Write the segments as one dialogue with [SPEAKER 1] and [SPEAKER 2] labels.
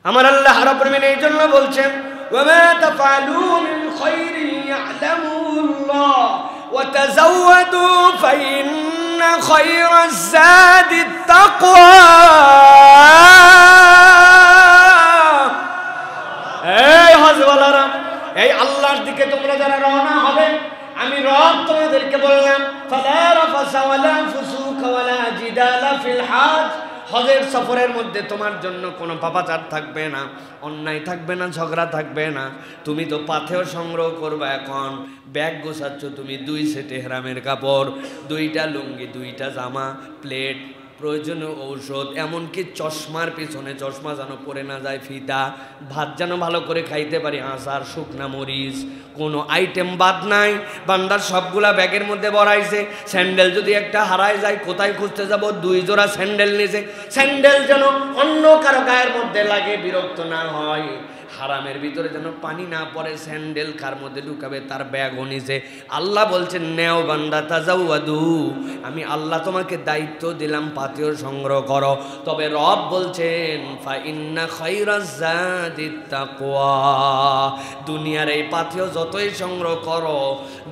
[SPEAKER 1] আমার আল্লাহ রাব্বুল আলামিন এই জন্য বলছেন ওয়ামা তাফআলু মিন খাইরিন ইয়ালামুল্লাহ ওয়া তাযাওয়াদু ফাইন্না খায়রাজ যাদিত তাকওয়া। এই হজওয়ালারা, এই আল্লাহর দিকে তোমরা যারা রওনা হবে, আমি রব তোমাদেরকে বললাম ফালা রাফাসা ওয়ালা ফুসুকা ওয়ালা জিদালা ফিল হজ। হজের সফরের মধ্যে তোমার জন্য কোনো পাপাচার থাকবে না, অন্যায় থাকবে না, ঝগড়া থাকবে না। তুমি তো পাথেয় সংগ্রহ করবে, এখন ব্যাগ গোছাচ্ছ তুমি 2 সেট ইহরামের কাপড়, 2টা লুঙ্গি, 2টা জামা, প্লেট, প্রয়োজনীয় ঔষধ, এমনকি চশমার পিছনে চশমা যেন পরে না যায়, ফিতা, ভাত যেন ভালো করে খাইতে পারি, আচার, শুকনা মরিচ, কোনো আইটেম বাদ নাই। বান্দার সবগুলা ব্যাগের মধ্যে ভরাইছে। স্যান্ডেল যদি একটা হারায় যায়, কোথায় খুঁজতে যাব? 2 জোড়া স্যান্ডেল নিয়েছে। স্যান্ডেল যেন অন্য কারো গায়ের মধ্যে লাগে, বিরক্ত না হয়। হারামের ভিতরে যেন পানি না পড়ে, স্যান্ডেল কার মধ্যে ঢুকাবে তার ব্যাগও নিছে। আল্লাহ বলছেন নেও বান্দা তাজাওয়াদু, আমি আল্লাহ তোমাকে দায়িত্ব দিলাম পাথেয় সংগ্রহ করো। তবে রব বলছেন ফা ইন্না খায়রাজ যাদিত তাকওয়া, দুনিয়ার এই পাথেয় যতই সংগ্রহ করো,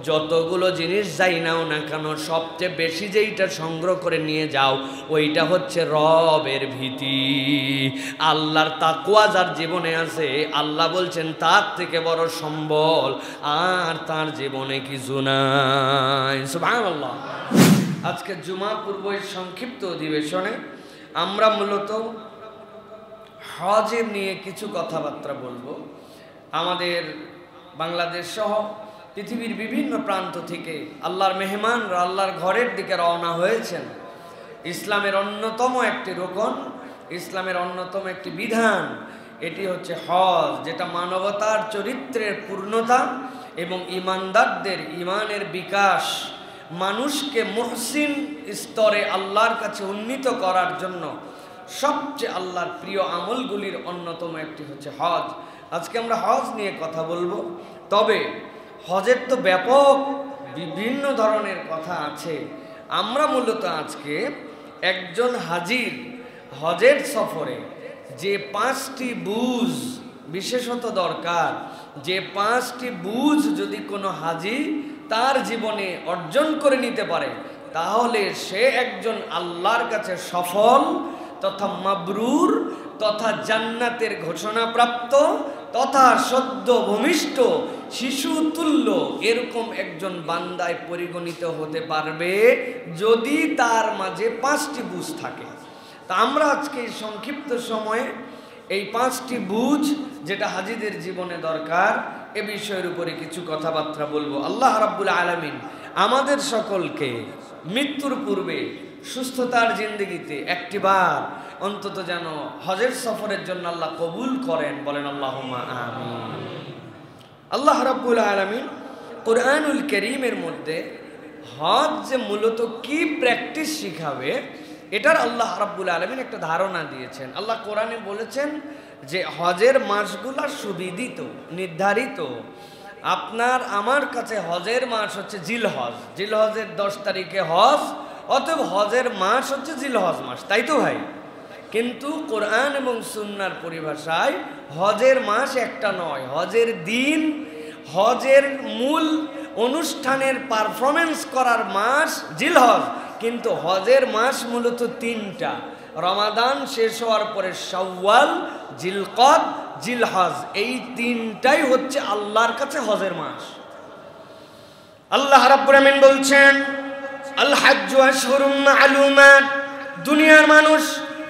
[SPEAKER 1] যতগুলো জিনিস যাই নাও না কেন, সবচেয়ে বেশি যেইটা সংগ্রহ করে নিয়ে যাও ওইটা হচ্ছে রবের ভীতি। আল্লাহর তাকওয়া যার জীবনে আছে, আল্লাহ বলছেন তার থেকে বড় সম্বল আর তার জীবনে কিছু নাই। সুবহানাল্লাহ। আজকে জুমা পূর্বের সংক্ষিপ্ত অধিবেশনে আমরা মূলত হজের নিয়ে কিছু কথাবার্তা বলবো। আমাদের বাংলাদেশ সহ পৃথিবীর বিভিন্ন প্রান্ত থেকে আল্লাহর মেহমানরা আল্লাহর ঘরের দিকে রওনা হয়েছেন। ইসলামের অন্যতম একটি রোকন, ইসলামের অন্যতম একটি বিধান, এটি হচ্ছে হজ, যেটা মানবতার চরিত্রের পূর্ণতা এবং ইমানদারদের ইমানের বিকাশ, মানুষকে মুহসিন স্তরে আল্লাহর কাছে উন্নীত করার জন্য সবচেয়ে আল্লাহর প্রিয় আমলগুলির অন্যতম একটি হচ্ছে হজ। আজকে আমরা হজ নিয়ে কথা বলবো। তবে হজের তো ব্যাপক বিভিন্ন ধরনের কথা আছে। আমরা মূলত আজকে একজন হাজির হজের সফরে যে 5টি বুঝ বিশেষত দরকার, যে 5টি বুঝ যদি কোনো হাজি তার জীবনে অর্জন করে নিতে পারে, তাহলে সে একজন আল্লাহর কাছে সফল তথা মাবরুর তথা জান্নাতের ঘোষণাপ্রাপ্ত তথা সদ্য ভূমিষ্ঠ শিশু তুল্য এরকম একজন বান্দায় পরিগণিত হতে পারবে যদি তার মাঝে 5টি বুঝ থাকে। তা আমরা আজকে এই সংক্ষিপ্ত সময়ে এই 5টি বুঝ যেটা হাজিদের জীবনে দরকার, এ বিষয়ের উপরে কিছু কথাবার্তা বলবো। আল্লাহ রাব্বুল আলামিন আমাদের সকলকে মৃত্যুর পূর্বে সুস্থতার জিন্দেগিতে একটিবার অন্তত যেন হজের সফরের জন্য আল্লাহ কবুল করেন, বলেন আল্লাহুম্মা আমিন। আল্লাহ রাব্বুল আলামিন কুরআনুল কারীমের মধ্যে হজ যে মূলত কি প্র্যাকটিস শিখাবে, এটার আল্লাহ রাব্বুল আলামিন একটা ধারণা দিয়েছেন। আল্লাহ কোরআনে বলেছেন যে হজের মাসগুলা সুবিদিত, নির্ধারিত। আপনার আমার কাছে হজের মাস হচ্ছে জিলহজ, জিলহজের 10 তারিখে হজ, অতএব হজের মাস হচ্ছে জিলহজ মাস, তাই তো ভাই? কিন্তু কোরআন এবং সুন্নাহর পরিভাষায় হজের মাস একটা নয়, হজের দিন, হজের মূল অনুষ্ঠানের পারফরমেন্স করার মাস জিলহজ। কিন্তু হজের মাস মূলত 3টা, রমাদান শেষ হওয়ার পরে শাওয়াল, জিলকদ, জিলহজ, এই 3টাই হচ্ছে আল্লাহর কাছে হজের মাস। আল্লাহ রাব্বুল আমিন বলছেন আল হাজ্জু আশহুরুম মা'লুমাত, দুনিয়ার মানুষ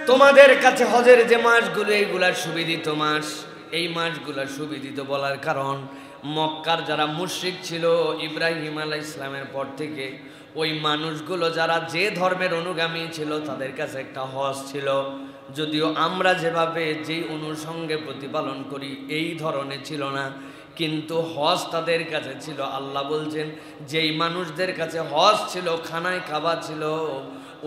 [SPEAKER 1] তোমাদের কাছে হজের যে মাসগুলো এইগুলার সুবিদিত মাস। এই মাসগুলা সুবিদিত বলার কারণ মক্কার যারা মুশরিক ছিল ইব্রাহিম আলাইহিস সালামের পর থেকে, ওই মানুষগুলো যারা যে ধর্মের অনুগামী ছিল তাদের কাছে একটা হজ ছিল। যদিও আমরা যেভাবে যেই অনুষঙ্গে প্রতিপালন করি এই ধরনের ছিল না, কিন্তু হজ তাদের কাছে ছিল। আল্লাহ বলছেন যেই মানুষদের কাছে হজ ছিল, খানায় কাবা ছিল,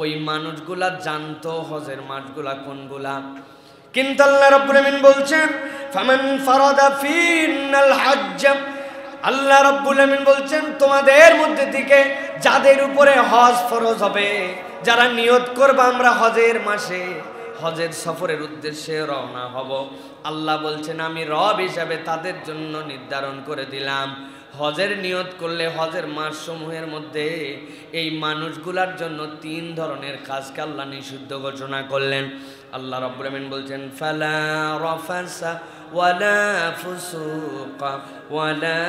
[SPEAKER 1] ওই মানুষগুলা জানতো হজের মাসগুলা কোনগুলা। কিন্তু আল্লাহ রাব্বুল আমিন বলছেন ফামান ফারাদা ফিনাল হজ্জ, আল্লাহ রাব্বুল আমিন বলছেন তোমাদের মধ্যে থেকে যাদের উপরে হজ ফরজ হবে, যারা নিয়ত করবে আমরা হজের মাসে হজের সফরের উদ্দেশ্যে রওনা হব। আল্লাহ বলছেন আমি রব হিসাবে তাদের জন্য নির্ধারণ করে দিলাম, হজের নিয়ত করলে হজের মাসসমূহের মধ্যে এই মানুষগুলার জন্য 3 ধরনের কাজকে আল্লাহ নিষিদ্ধ ঘোষণা করলেন। আল্লাহ রাব্বুল আমিন বলছেন ফালা রাফাসা ওয়ালা ফুসুকা ওয়ালা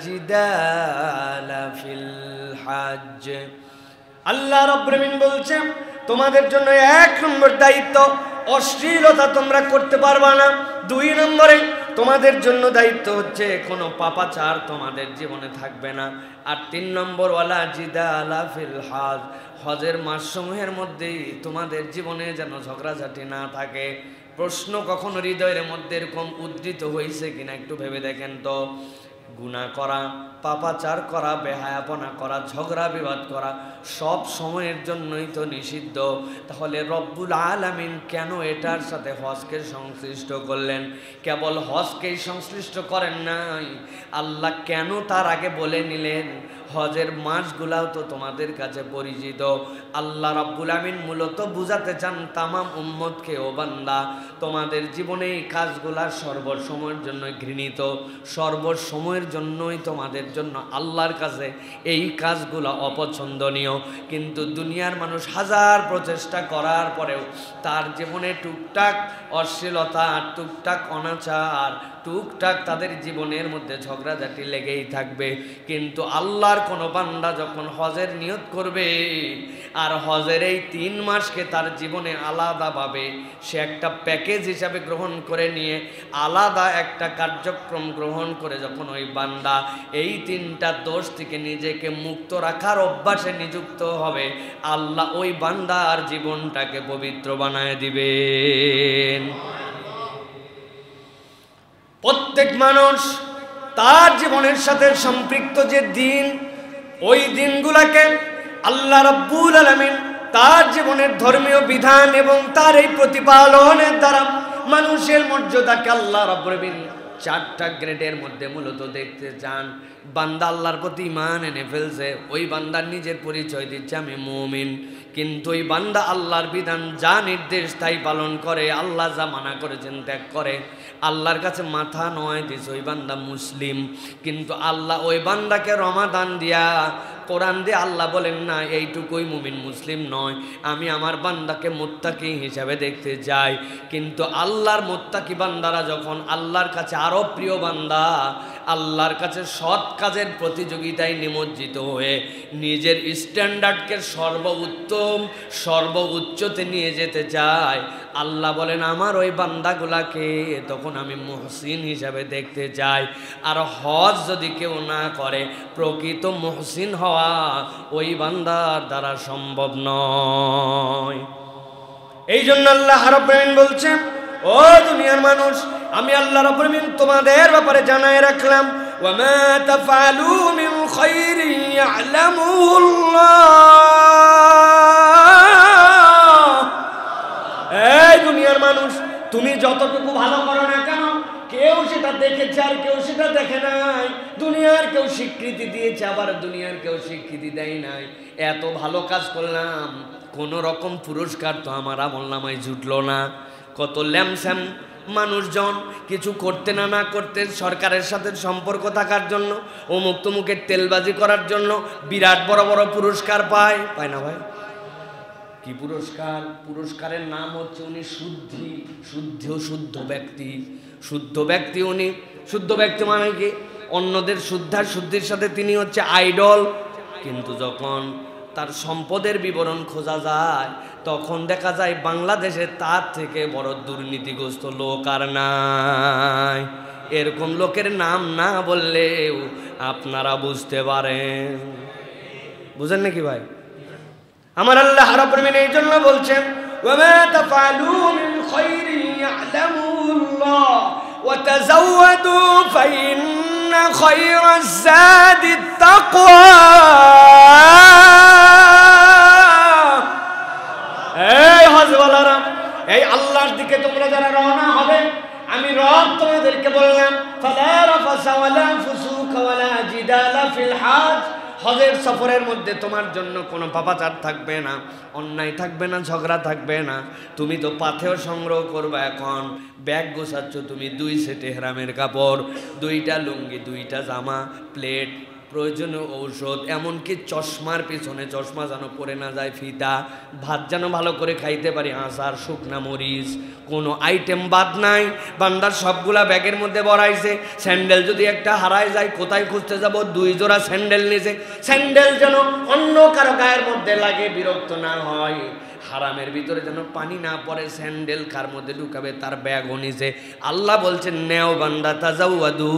[SPEAKER 1] জিদালা ফিল হজ। আল্লাহ রাব্বুল আমিন বলছেন তোমাদের জন্য 1 নম্বর দায়িত্ব, অশ্লীলতা তোমরা করতে পারবা না। 2 নম্বরে তোমাদের জন্য দায়িত্ব হচ্ছে কোনো পাপাচার তোমাদের জীবনে থাকবে না। আর 3 নম্বর ওয়ালা জিদালা ফিল হজ, হজের মাসসমূহের মধ্যেই তোমাদের জীবনে যেন ঝগড়াঝাটি না থাকে। প্রশ্ন কখনো হৃদয়ের মধ্যে এরকম উদ্ধৃত হয়েছে কিনা একটু ভেবে দেখেন তো। গুনাহ করা, পাপাচার করা, বেহায়াপনা করা, ঝগড়া বিবাদ করা সব সময়ের জন্যই তো নিষিদ্ধ। তাহলে রব্বুল আলামিন কেন এটার সাথে হজকে সংশ্লিষ্ট করলেন? কেবল হজকেই সংশ্লিষ্ট করেন নাই, আল্লাহ কেন তার আগে বলে নিলেন হজের মাসগুলাও তো তোমাদের কাছে পরিচিত। আল্লাহ রাব্বুল আমিন মূলত বুঝাতে চান তামাম উম্মতকে, ও বান্দা তোমাদের জীবনে এই কাজগুলা সর্বসময়ের জন্য ঘৃণিত, সর্বসময়ের জন্যই তোমাদের জন্য আল্লাহর কাছে এই কাজগুলো অপছন্দনীয়। কিন্তু দুনিয়ার মানুষ হাজার প্রচেষ্টা করার পরেও তার জীবনে টুকটাক অশ্লীলতা, টুকটাক অনাচার, টুকটাক তাদের জীবনের মধ্যে ঝগড়াঝাটি লেগেই থাকবে। কিন্তু আল্লাহর কোনো বান্দা যখন হজের নিয়ত করবে আর হজের এই 3 মাসকে তার জীবনে আলাদাভাবে সে একটা প্যাকেজ হিসাবে গ্রহণ করে নিয়ে আলাদা একটা কার্যক্রম গ্রহণ করে যখন ওই বান্দা এই 3টা দোষ থেকে নিজেকে মুক্ত রাখার অভ্যাসে নিযুক্ত হবে, আল্লাহ ওই বান্দার জীবনটাকে পবিত্র বানায় দিবেন। প্রত্যেক মানুষ তার জীবনের সাথে সম্পৃক্ত যে দিন, ওই দিনগুলোকে আল্লাহ রাব্বুল আলামিন তার জীবনের ধর্মীয় বিধান এবং তার এই প্রতিপালনের দ্বারা মানুষের মর্যাদাকে আল্লাহ রাব্বুল আলামিন 4টা গ্রেডের মধ্যে মূলত দেখতে চান। বান্দা আল্লাহর প্রতি ঈমান এনে ফেলছে, ওই বান্দার নিজের পরিচয় দিচ্ছে আমি মুমিন। কিন্তু ওই বান্দা আল্লাহর বিধান যা নির্দেশ তাই পালন করে, আল্লাহ যা মানা করেছেন ত্যাগ করে, আল্লাহর কাছে মাথা নোয়াই দিছে, ওই বান্দা মুসলিম। কিন্তু আল্লাহ ওই বান্দাকে রমাদান দিয়া, কোরআন দিয়ে আল্লাহ বলেন না এইটুকুই মুমিন মুসলিম নয়, আমি আমার বান্দাকে মুত্তাকি হিসাবে দেখতে চাই। কিন্তু আল্লাহর মুত্তাকি বান্দারা যখন আল্লাহর কাছে আরো প্রিয় বান্দা, আল্লাহর কাছে সৎ কাজের প্রতিযোগিতায় নিমজ্জিত হয়ে নিজের স্ট্যান্ডার্ডকে সর্বোত্তম সর্বোচ্চতে নিয়ে যেতে চায়, আল্লাহ বলেন আমার ওই বান্দাগুলাকে তখন আমি মুহসিন হিসাবে দেখতে চাই। আর হজ যদি কেউ না করে, প্রকৃত মুহসিন হওয়া ওই বান্দার দ্বারা সম্ভব নয়। এই জন্য আল্লাহ রাব্বুল আমিন বলছেন, ও দুনিয়ার মানুষ, আমি আল্লাহ রাব্বুল আমিন তোমাদের ব্যাপারে জানায় রাখলাম, ওয়া মা তাফআলু মিন খাইরিন ইয়া'লামুল্লাহ। এই দুনিয়ার মানুষ, তুমি যতটুকু ভালো করো না কেন, কেউ সেটা দেখেছে আর কেউ সেটা দেখে নাই। দুনিয়ার কেউ স্বীকৃতি দিয়েছে, আবার দুনিয়ার কেউ স্বীকৃতি দেয় নাই। এত ভালো কাজ করলাম, কোনো রকম পুরস্কার তো আমার আমলনামায় জুটলো না। কত ল্যামস্যাম মানুষজন কিছু করতে না করতে সরকারের সাথে সম্পর্ক থাকার জন্য, অমুক তমুকের তেলবাজি করার জন্য বিরাট বড় বড় পুরস্কার পায় না ভাই? কি পুরস্কার? পুরস্কারের নাম হচ্ছে উনি শুদ্ধ ব্যক্তি। শুদ্ধ ব্যক্তি উনি। শুদ্ধ ব্যক্তি মানে কি? অন্যদের শুদ্ধির সাথে তিনি হচ্ছে আইডল। কিন্তু যখন তার সম্পদের বিবরণ খোঁজা যায়, তখন দেখা যায় বাংলাদেশে তার থেকে বড় দুর্নীতিগ্রস্ত লোক আর নাই। এরকম লোকের নাম না বললেও আপনারা বুঝতে পারেন। বুঝেন নাকি ভাই? আমার আল্লাহ রাব্বুল আমিন এই জন্য বলছেন, ওয়া মা তাফআলু মিন খাইরিন ইয়া'লামুল্লাহ ওয়া তাযাওয়াদু ফাইন্না খায়রাজ যাদিত তাকওয়া। এই হজওয়ালারা, এই আল্লাহর দিকে তোমরা যারা রওনা হবে, আমি রব তোমাদেরকে বললাম, ফালা রাফাসা ওয়ালা ফুসুকা ওয়ালা জিদালা ফিল হজ। হজের সফরের মধ্যে তোমার জন্য কোনো পাপাচার থাকবে না, অন্যায় থাকবে না, ঝগড়া থাকবে না। তুমি তো পাথেয় সংগ্রহ করবে। এখন ব্যাগ গোছাচ্ছ তুমি 2 সেট ইহরামের কাপড়, 2টা লুঙ্গি, 2টা জামা, প্লেট, প্রয়োজনীয় ঔষধ, এমনকি চশমার পিছনে চশমা যেন পড়ে না যায়, ফিতা, ভাত যেন ভালো করে খাইতে পারি, আচার, শুকনা মরিচ, কোনো আইটেম বাদ নাই। বান্দার সবগুলা ব্যাগের মধ্যে ভরাইছে। স্যান্ডেল যদি একটা হারায় যায়, কোথায় খুঁজতে যাব? 2 জোড়া স্যান্ডেল নিয়েছে। স্যান্ডেল যেন অন্য কারো গায়ের মধ্যে লাগে, বিরক্ত না হয়। হারামের ভিতরে যেন পানি না পড়ে, স্যান্ডেল কার মধ্যে ঢুকাবে তার ব্যাগও নিছে। আল্লাহ বলছেন, নেও বান্দা তাজাওয়াদু,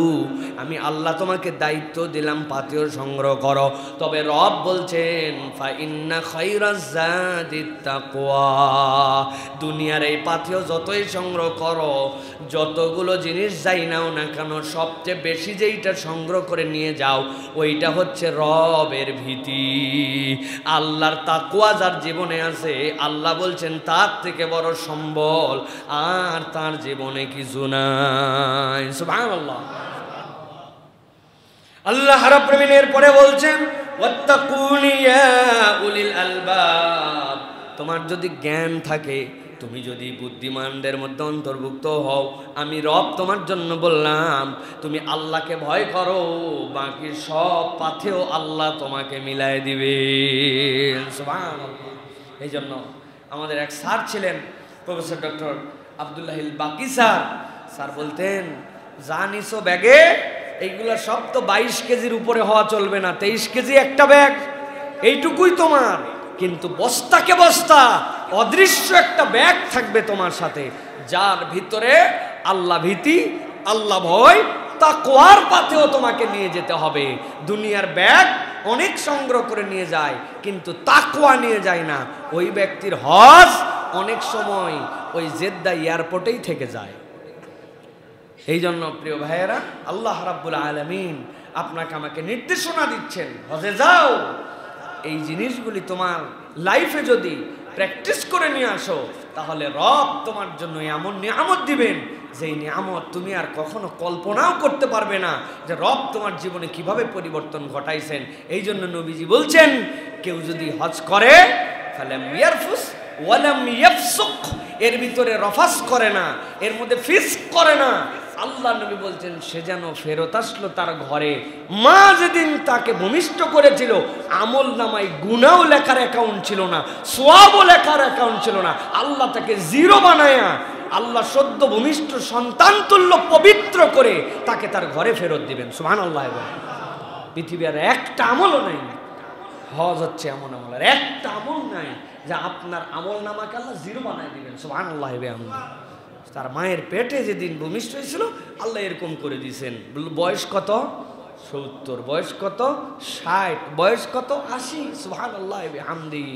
[SPEAKER 1] আমি আল্লাহ তোমাকে দায়িত্ব দিলাম পাথেয় সংগ্রহ করো। তবে রব বলছেন, ফা ইন্না খায়রাজ যাদিত তাকওয়া, দুনিয়ার এই পাথেয় যতই সংগ্রহ করো, যতগুলো জিনিস যাই নাও না কেন, সবচেয়ে বেশি যেইটা সংগ্রহ করে নিয়ে যাও ওইটা হচ্ছে রবের ভীতি। আল্লাহর তাকওয়া যার জীবনে আছে, আল্লাহ বলছেন তার থেকে বড় সম্বল আর তার জীবনে কিছু নাই। সুবহানাল্লাহ। আল্লাহ রাব্বুল আলামিনের পরে বলছেন, ওয়াত্তাকুনি ইয়া উলিল আলবাব, তোমার যদি জ্ঞান থাকে, তুমি যদি বুদ্ধিমানদের মধ্যে অন্তর্ভুক্ত হও, আমি রব তোমার জন্য বললাম তুমি আল্লাহকে ভয় করো, বাকি সব পাথেও আল্লাহ তোমাকে মিলাই দিবেন। সুবহানাল্লাহ। এই জন্য আমাদের এক স্যার ছিলেন, প্রফেসর ডক্টর আব্দুল্লাহিল বাকি স্যার বলতেন, যা নিছো ব্যাগে এইগুলা সব তো 22 কেজির উপরে হওয়া চলবে না, 23 কেজি একটা ব্যাগ, এইটুকুই তোমার। কিন্তু বস্তাকে বস্তা অদৃশ্য একটা ব্যাগ থাকবে তোমার সাথে, যার ভিতরে আল্লাহ ভীতি, আল্লাহ ভয়, তাকওয়ার পথেও তোমাকে নিয়ে যেতে হবে। দুনিয়ার ব্যাগ অনেক সংগ্রহ করে নিয়ে যায়, কিন্তু তাকওয়া নিয়ে যায় না। ওই ব্যক্তির হজ অনেক সময় ওই জেদ্দা এয়ারপোর্টেই থেকে যায়। এই জন্য প্রিয় ভাইয়েরা, আল্লাহ রাব্বুল আলামিন আপনাকে আমাকে নির্দেশনা দিচ্ছেন, হজে যাও। এই জিনিসগুলি তোমার লাইফে যদি প্র্যাকটিস করে নিয়ে আসো, তাহলে রব তোমার জন্য এমন নিয়ামত দিবেন, যেই নিয়ামত তুমি আর কখনো কল্পনাও করতে পারবে না, যে রব তোমার জীবনে কিভাবে পরিবর্তন ঘটাইছেন। এই জন্য নবীজি বলছেন, কেউ যদি হজ করে, ফালাম ইয়ারফুস ওয়ালাম ইয়াফসুক, এর ভিতরে রফাস করে না, এর মধ্যে ফিসক করে না, আল্লাহ নবী বলছেন সে যেন ফেরত আসলো তার ঘরে। মা যেদিন তাকে ভূমিষ্ঠ করেছিল, আমল নামায় গুনাও লেখার অ্যাকাউন্ট ছিল না, সওয়াবও লেখার অ্যাকাউন্ট ছিল না, আল্লাহ তাকে জিরো বানায়া, আল্লাহ সদ্য ভূমিষ্ঠ সন্তান তুল্য পবিত্র করে তাকে তার ঘরে ফেরত দিবেন। সুবহানাল্লাহ। পৃথিবীর একটা আমলও নাই, হজ হচ্ছে এমন আমল, আর একটা আমল নাই যা আপনার আমল নামাকে আল্লাহ জিরো বানায় দিবেন। সুবহানাল্লাহ। তার মায়ের পেটে যেদিন ভূমিষ্ঠ হয়েছিল, আল্লাহ এরকম করে দিয়েছেন। বয়স কত? 70, বয়স কত? 60, বয়স কত? 80। সুবহানাল্লাহ বিহামদি।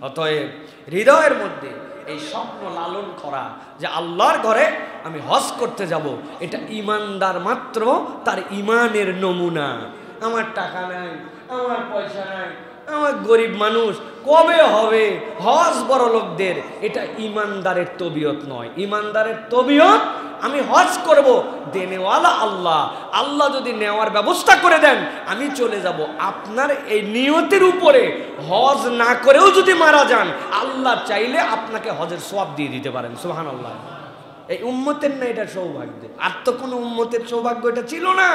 [SPEAKER 1] অতএব হৃদয়ের মধ্যে এই স্বপ্ন লালন করা যে আল্লাহর ঘরে আমি হজ করতে যাব, এটা ইমানদার মাত্র তার ইমানের নমুনা। আমার টাকা নাই, আমার পয়সা নাই, আমার গরিব মানুষ, কবে হবে হজ বড় লোকদের, এটা ইমানদারের তবিয়ত নয়। ইমানদারের তবিয়ত আমি হজ করব, দেনেওয়ালা আল্লাহ, আল্লাহ যদি নেওয়ার ব্যবস্থা করে দেন আমি চলে যাব। আপনার এই নিয়তের উপরে হজ না করেও যদি মারা যান, আল্লাহ চাইলে আপনাকে হজের সওয়াব দিয়ে দিতে পারেন। সুবহানাল্লাহ। এই উম্মতের না এটা সৌভাগ্য, আর তো কোনো উম্মতের সৌভাগ্য এটা ছিল না।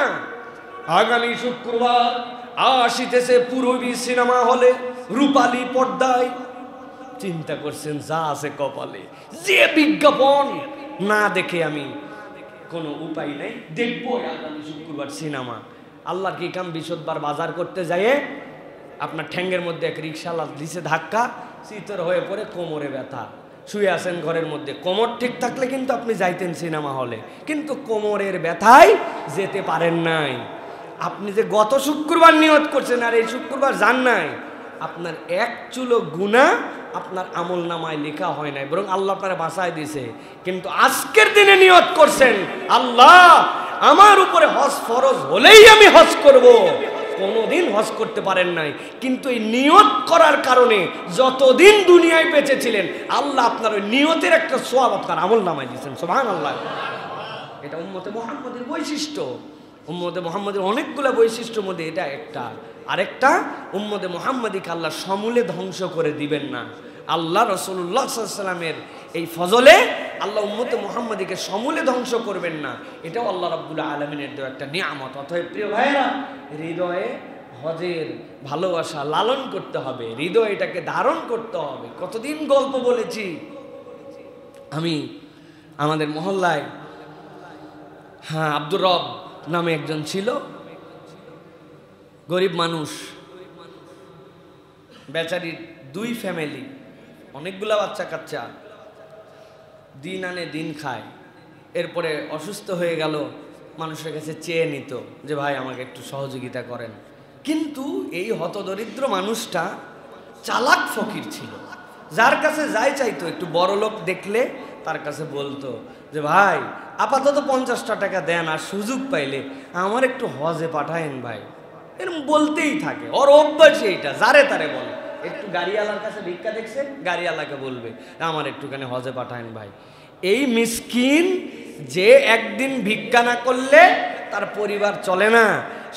[SPEAKER 1] আগামী শুক্রবার আসিতেছে পূরবী সিনেমা হলে, রূপালী পর্দায়। চিন্তা করছেন যা আছে কপালে, যে বিজ্ঞাপন না দেখে আমি কোনো উপায় নেই, দেখবো আগামী শুক্রবার সিনেমা। আল্লাহর কি কাম, বিশদবার বাজার করতে যাইয়ে আপনার ঠ্যাঙ্গের মধ্যে এক রিক্সাওয়ালা দিছে ধাক্কা, শীতের হয়ে পড়ে কোমরে ব্যথা, শুয়ে আছেন ঘরের মধ্যে। কোমর ঠিক থাকলে কিন্তু আপনি যাইতেন সিনেমা হলে, কিন্তু কোমরের ব্যথায় যেতে পারেন নাই। আপনি যে গত শুক্রবার নিয়ত করছেন আর এই শুক্রবার যান নাই, আপনার এক চুলো গুনাহ আপনার আমল নামায় লেখা হয় নাই, বরং আল্লাহ আপনারা বাঁচায় দিয়েছে। কিন্তু আজকের দিনে নিয়ত করছেন, আল্লাহ আমার উপরে হজ ফরজ হলেই আমি হজ করব। কোনোদিন হজ করতে পারেন নাই, কিন্তু এই নিয়ত করার কারণে যতদিন দুনিয়ায় বেঁচে ছিলেন, আল্লাহ আপনার ওই নিয়তের একটা সওয়াব আপনার আমল নামায় দিয়েছেন। সুবহানাল্লাহ। এটা উম্মতে মুহাম্মদের বৈশিষ্ট্য। উম্মতে মুহাম্মাদের অনেকগুলো বৈশিষ্ট্যের মধ্যে এটা একটা। আরেকটা, উম্মতে মুহাম্মাদিকে আল্লাহ সমূলে ধ্বংস করে দিবেন না। আল্লাহ রাসূলুল্লাহ সাল্লাল্লাহু আলাইহি ওয়াসাল্লামের এই ফজলে আল্লাহ উম্মতে মুহাম্মাদিকে সমূলে ধ্বংস করবেন না, এটাও আল্লাহ রাব্বুল আলামিনের দেওয়া একটা নিয়ামত। অতএব প্রিয় ভাইরা, হৃদয়ে হজের ভালোবাসা লালন করতে হবে, হৃদয় এটাকে ধারণ করতে হবে। কতদিন গল্প বলেছি আমি আমাদের মহল্লায়, হ্যাঁ, আব্দুর রব নামে একজন ছিল, গরিব মানুষ, বেচারির 2 ফ্যামিলি, অনেকগুলা বাচ্চা কাচ্চা, দিন আনে দিন খায়। এরপরে অসুস্থ হয়ে গেল, মানুষের কাছে চেয়ে নিত যে ভাই আমাকে একটু সহযোগিতা করেন। কিন্তু এই হতদরিদ্র মানুষটা চালাক ফকির ছিল, যার কাছে যাই চাইতো, একটু বড় লোক দেখলে তার কাছে বলতো যে ভাই আপাতত 50টা টাকা দেন, আর সুযোগ পাইলে আমার একটু হজে পাঠায়েন ভাই। এরকম বলতেই থাকে, ওর অভ্যাস এইটা, যারে তারে বলে। একটু গাড়িওয়ালার কাছে ভিক্ষা দেখছে, গাড়িওয়ালাকে বলবে আমার একটুখানি হজে পাঠায়েন ভাই। এই মিসকিন যে একদিন ভিক্ষা না করলে তার পরিবার চলে না,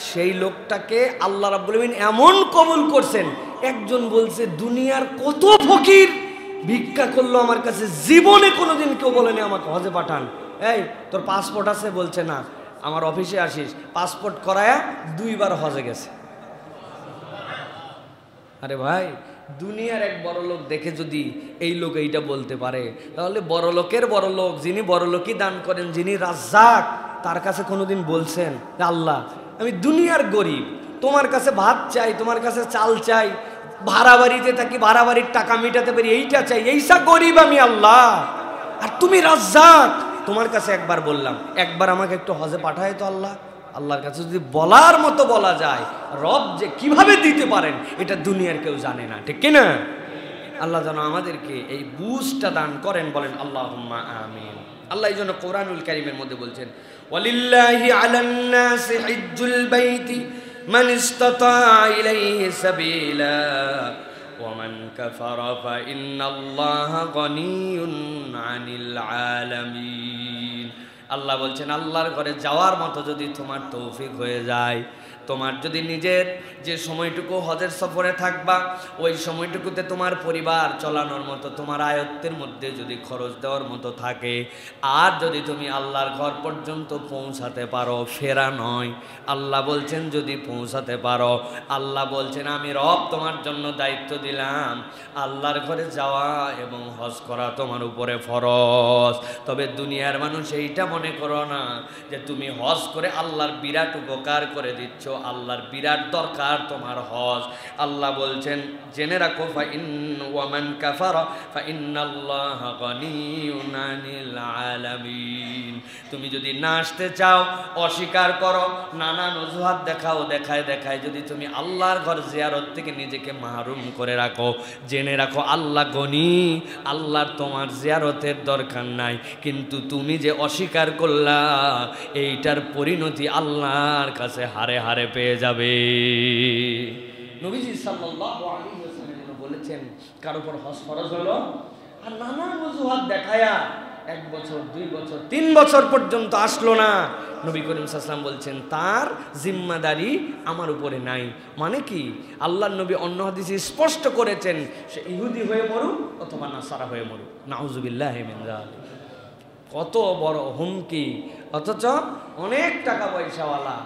[SPEAKER 1] সেই লোকটাকে আল্লাহ রাব্বুল আলামিন এমন কবুল করছেন। একজন বলছে দুনিয়ার কত ফকির ভিক্ষা করলো আমার কাছে, জীবনে কোনোদিন কেউ বলেনি আমাকে হজে পাঠান। এই তোর পাসপোর্ট আছে? বলছে না। আমার অফিসে আসিস, পাসপোর্ট করায়া 2 বার হজে গেছে। আরে ভাই, দুনিয়ার এক বড় লোক দেখে যদি এই লোক এইটা বলতে পারে, তাহলে বড় লোকের বড় লোক, যিনি বড় লোকই দান করেন, যিনি রাজ্জাক, তার কাছে কোনোদিন বলছেন আল্লাহ আমি দুনিয়ার গরিব, তোমার কাছে ভাত চাই, তোমার কাছে চাল চাই, ভাড়া বাড়িতে থাকি, ভাড়া বাড়ির টাকা মেটাতে পারি, এইটা চাই, এইসা গরিব আমি আল্লাহ, আর তুমি রাজ্জাক, তোমার কাছে একবার বললাম, একবার আমাকে একটু হজে পাঠায় তো আল্লাহ। আল্লাহর কাছে যদি বলার মতো বলা যায়, রব যে কিভাবে দিতে পারেন এটা দুনিয়ার কেউ জানে না, ঠিক কিনা? আল্লাহ যেন আমাদেরকে এই বুঝটা দান করেন, বলেন আল্লাহুম্মা আমিন। আল্লাহ এই জন্য কোরআনুল কারীমের মধ্যে বলছেন, ওয়ালিল্লাহি আলান নাসি হিজ্জুল বাইতি মান ইসতাতা ইলাইহি সাবিলা ওয়া মান কাফারা ফা ইন্নাল্লাহা গনিয়্যুন আনিল আলামিন। আল্লাহ বলছেন, আল্লাহর ঘরে যাওয়ার মতো যদি তোমার তৌফিক হয়ে যায়, তোমার যদি নিজের যে সময়টুকু হজের সফরে থাকবা, ওই সময়টুকুতে তোমার পরিবার চালানোর মতো, তোমার আয়ত্তের মধ্যে যদি খরচ দেওয়ার মতো থাকে, আর যদি তুমি আল্লাহর ঘর পর্যন্ত পৌঁছাতে পারো, ফেরা নয়, আল্লাহ বলছেন যদি পৌঁছাতে পারো, আল্লাহ বলছেন আমি রব তোমার জন্য দায়িত্ব দিলাম, আল্লাহর ঘরে যাওয়া এবং হজ করা তোমার উপরে ফরজ। তবে দুনিয়ার মানুষ এইটা মনে করো না যে তুমি হজ করে আল্লাহর বিরাট উপকার করে দিচ্ছ, আল্লাহর বিরাট দরকার তোমার হজ। আল্লাহ বলছেন জেনে রাখো, ফা ইন ওয়া মান কাফারা ফা ইন্নাল্লাহা গনিয়্যুন আনিল আলামিন। তুমি যদি না আসতে চাও, অস্বীকার করো, নানান অজুহাত দেখাও, দেখায় যদি তুমি আল্লাহর ঘর জিয়ারত থেকে নিজেকে মাহরুম করে রাখো, জেনে রাখো আল্লাহ গনি, আল্লাহর তোমার জিয়ারতের দরকার নাই, কিন্তু তুমি যে অস্বীকার করলা, এইটার পরিণতি আল্লাহর কাছে হারে হারে পেয়ে যাবে। নবীজি সাল্লাল্লাহু আলাইহি ওয়াসাল্লাম বলেছেন, কার উপর হজ ফরজ হলো আর নানান অজুহাত দেখায়া 1 বছর 2 বছর 3 বছর পর্যন্ত আসলো না, নবী করিম সাল্লাল্লাহু আলাইহি ওয়াসাল্লাম বলছেন তার জিম্মাদারি আমার উপরে নাই। মানে কি? আল্লাহর নবী অন্য হাদিসে স্পষ্ট করেছেন, সে ইহুদি হয়ে মরুক অথবা নাসারা হয়ে মরুক, নাউযুবিল্লাহি মিন যালিক। কত বড় হুমকি! অথচ অনেক টাকা পয়সাওয়ালা,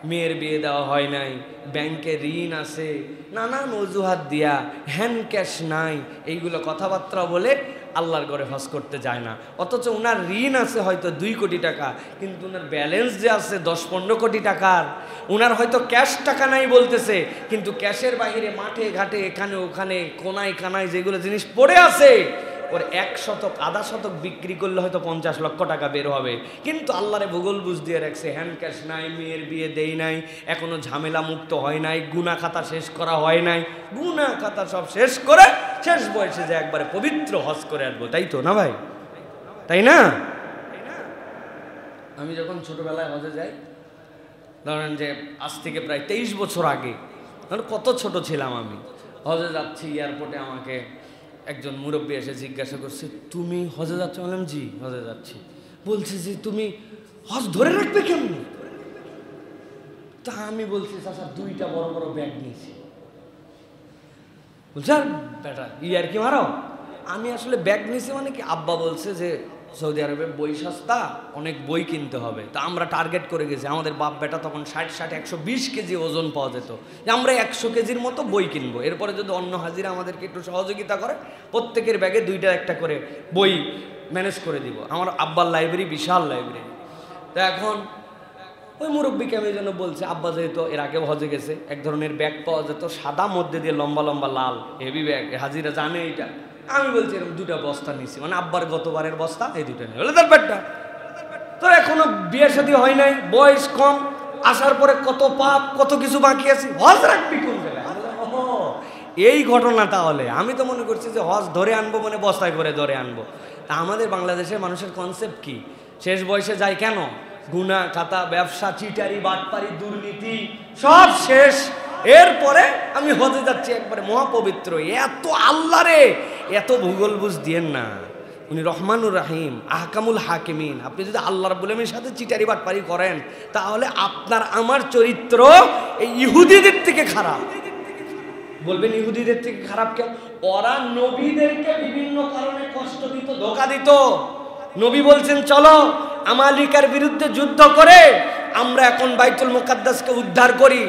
[SPEAKER 1] মেয়ের বিয়ে দেওয়া হয় নাই, ব্যাংকে ঋণ আছে, নানান অজুহাত দিয়া, হ্যান্ড ক্যাশ নাই, এইগুলো কথাবার্তা বলে আল্লাহর ঘরে হজ করতে যায় না। অথচ ওনার ঋণ আছে হয়তো 2 কোটি টাকা, কিন্তু ওনার ব্যালেন্স যে আছে 10-15 কোটি টাকার। ওনার হয়তো ক্যাশ টাকা নাই বলতেছে, কিন্তু ক্যাশের বাইরে মাঠে ঘাটে এখানে ওখানে কোনায় কানায় যেগুলো জিনিস পড়ে আছে, ওর 1 শতক আধা শতক বিক্রি করলে হয়তো 50 লক্ষ টাকা বের হবে, কিন্তু আল্লাহরে ভূগোল বুঝ দিয়ে রাখছে, হ্যান্ড ক্যাশ নাই, মেয়ের বিয়ে দেই নাই, এখনো ঝামেলা মুক্ত হয় নাই, গুনাহ খাতা শেষ করা হয় নাই, গুনাহ খাতা সব শেষ করে শেষ বয়সে যে একবারে পবিত্র হজ করে আসবো, তাই তো না ভাই? তাই না? আমি যখন ছোটবেলায় হজে যাই, ধরেন যে আজ থেকে প্রায় 23 বছর আগে, কত ছোট ছিলাম আমি, হজে যাচ্ছি, এয়ারপোর্টে আমাকে একজন মুরব্বী এসে জিজ্ঞাসা করছে, তুমি হজে যাচ্ছ? বললাম জি হজে যাচ্ছি। বলছে যে তুমি হজ ধরে রাখবে কেমনি? তা আমি বলছি চাচা 2টা বড় বড় ব্যাগ নিয়েছি। বুঝছেন বেটা আর কি মারো, আমি আসলে ব্যাগ নিয়েছি মানে কি, আব্বা বলছে যে সৌদি আরবে বই সস্তা, অনেক বই কিনতে হবে। তা আমরা টার্গেট করে গেছি, আমাদের বাপ বেটা তখন 60 120 কেজি ওজন পাওয়া যেত, যে আমরা 100 কেজির মতো বই কিনবো। এরপরে যদি অন্য হাজিরা আমাদেরকে একটু সহযোগিতা করে, প্রত্যেকের ব্যাগে 2টা 1টা করে বই ম্যানেজ করে দিব। আমার আব্বার লাইব্রেরি বিশাল লাইব্রেরি। তা এখন ওই মুরব্বীকে আমি যেন বলছি, আব্বা যেহেতু এর আগেও হজে গেছে, এক ধরনের ব্যাগ পাওয়া যেত সাদা, মধ্যে দিয়ে লম্বা লম্বা লাল হেভি ব্যাগ, হাজিরা জানে এইটা। আমি বলছি এরকম 2টা বস্তা নিছি, মানে আব্বার গতবারের বস্তা, এই 2টা নিয়ে বলে তার ব্যাগটা। তো এখনো বিয়ে শাদী হয় নাই, বয়স কম, আসার পরে কত পাপ কত কিছু বাকি আছে, হজ রাখবি কোন জায়গায়? এই ঘটনা। তাহলে আমি তো মনে করছি যে হজ ধরে আনবো মানে বস্তায় করে ধরে আনবো। তা আমাদের বাংলাদেশের মানুষের কনসেপ্ট কি, শেষ বয়সে যায় কেন? গুনাহ খাতা, ব্যবসা, চিটারি, বাটপারি, দুর্নীতি সব শেষ। এরপরে আমি হজে যাচ্ছি, একবারে মহাপবিত্র। এত আল্লাহ রে, এত ভূগোল বুঝ দিয়েন না। উনি রহমানুর রাহিম, আহকামুল হাকিমিন। আপনি যদি আল্লাহ রাব্বুল আলামিনের সাথে চিটারি বাটপারি করেন, তাহলে আপনার আমার চরিত্র এই ইহুদিদের থেকে খারাপ। বলবেন ইহুদিদের থেকে খারাপ কেন? ওরা নবীদেরকে বিভিন্ন কারণে কষ্ট দিত, ধোঁকা দিত। নবী বলছেন চলো আমালিকার বিরুদ্ধে যুদ্ধ করে আমরা এখন বাইতুল মুকাদ্দাসকে উদ্ধার করি,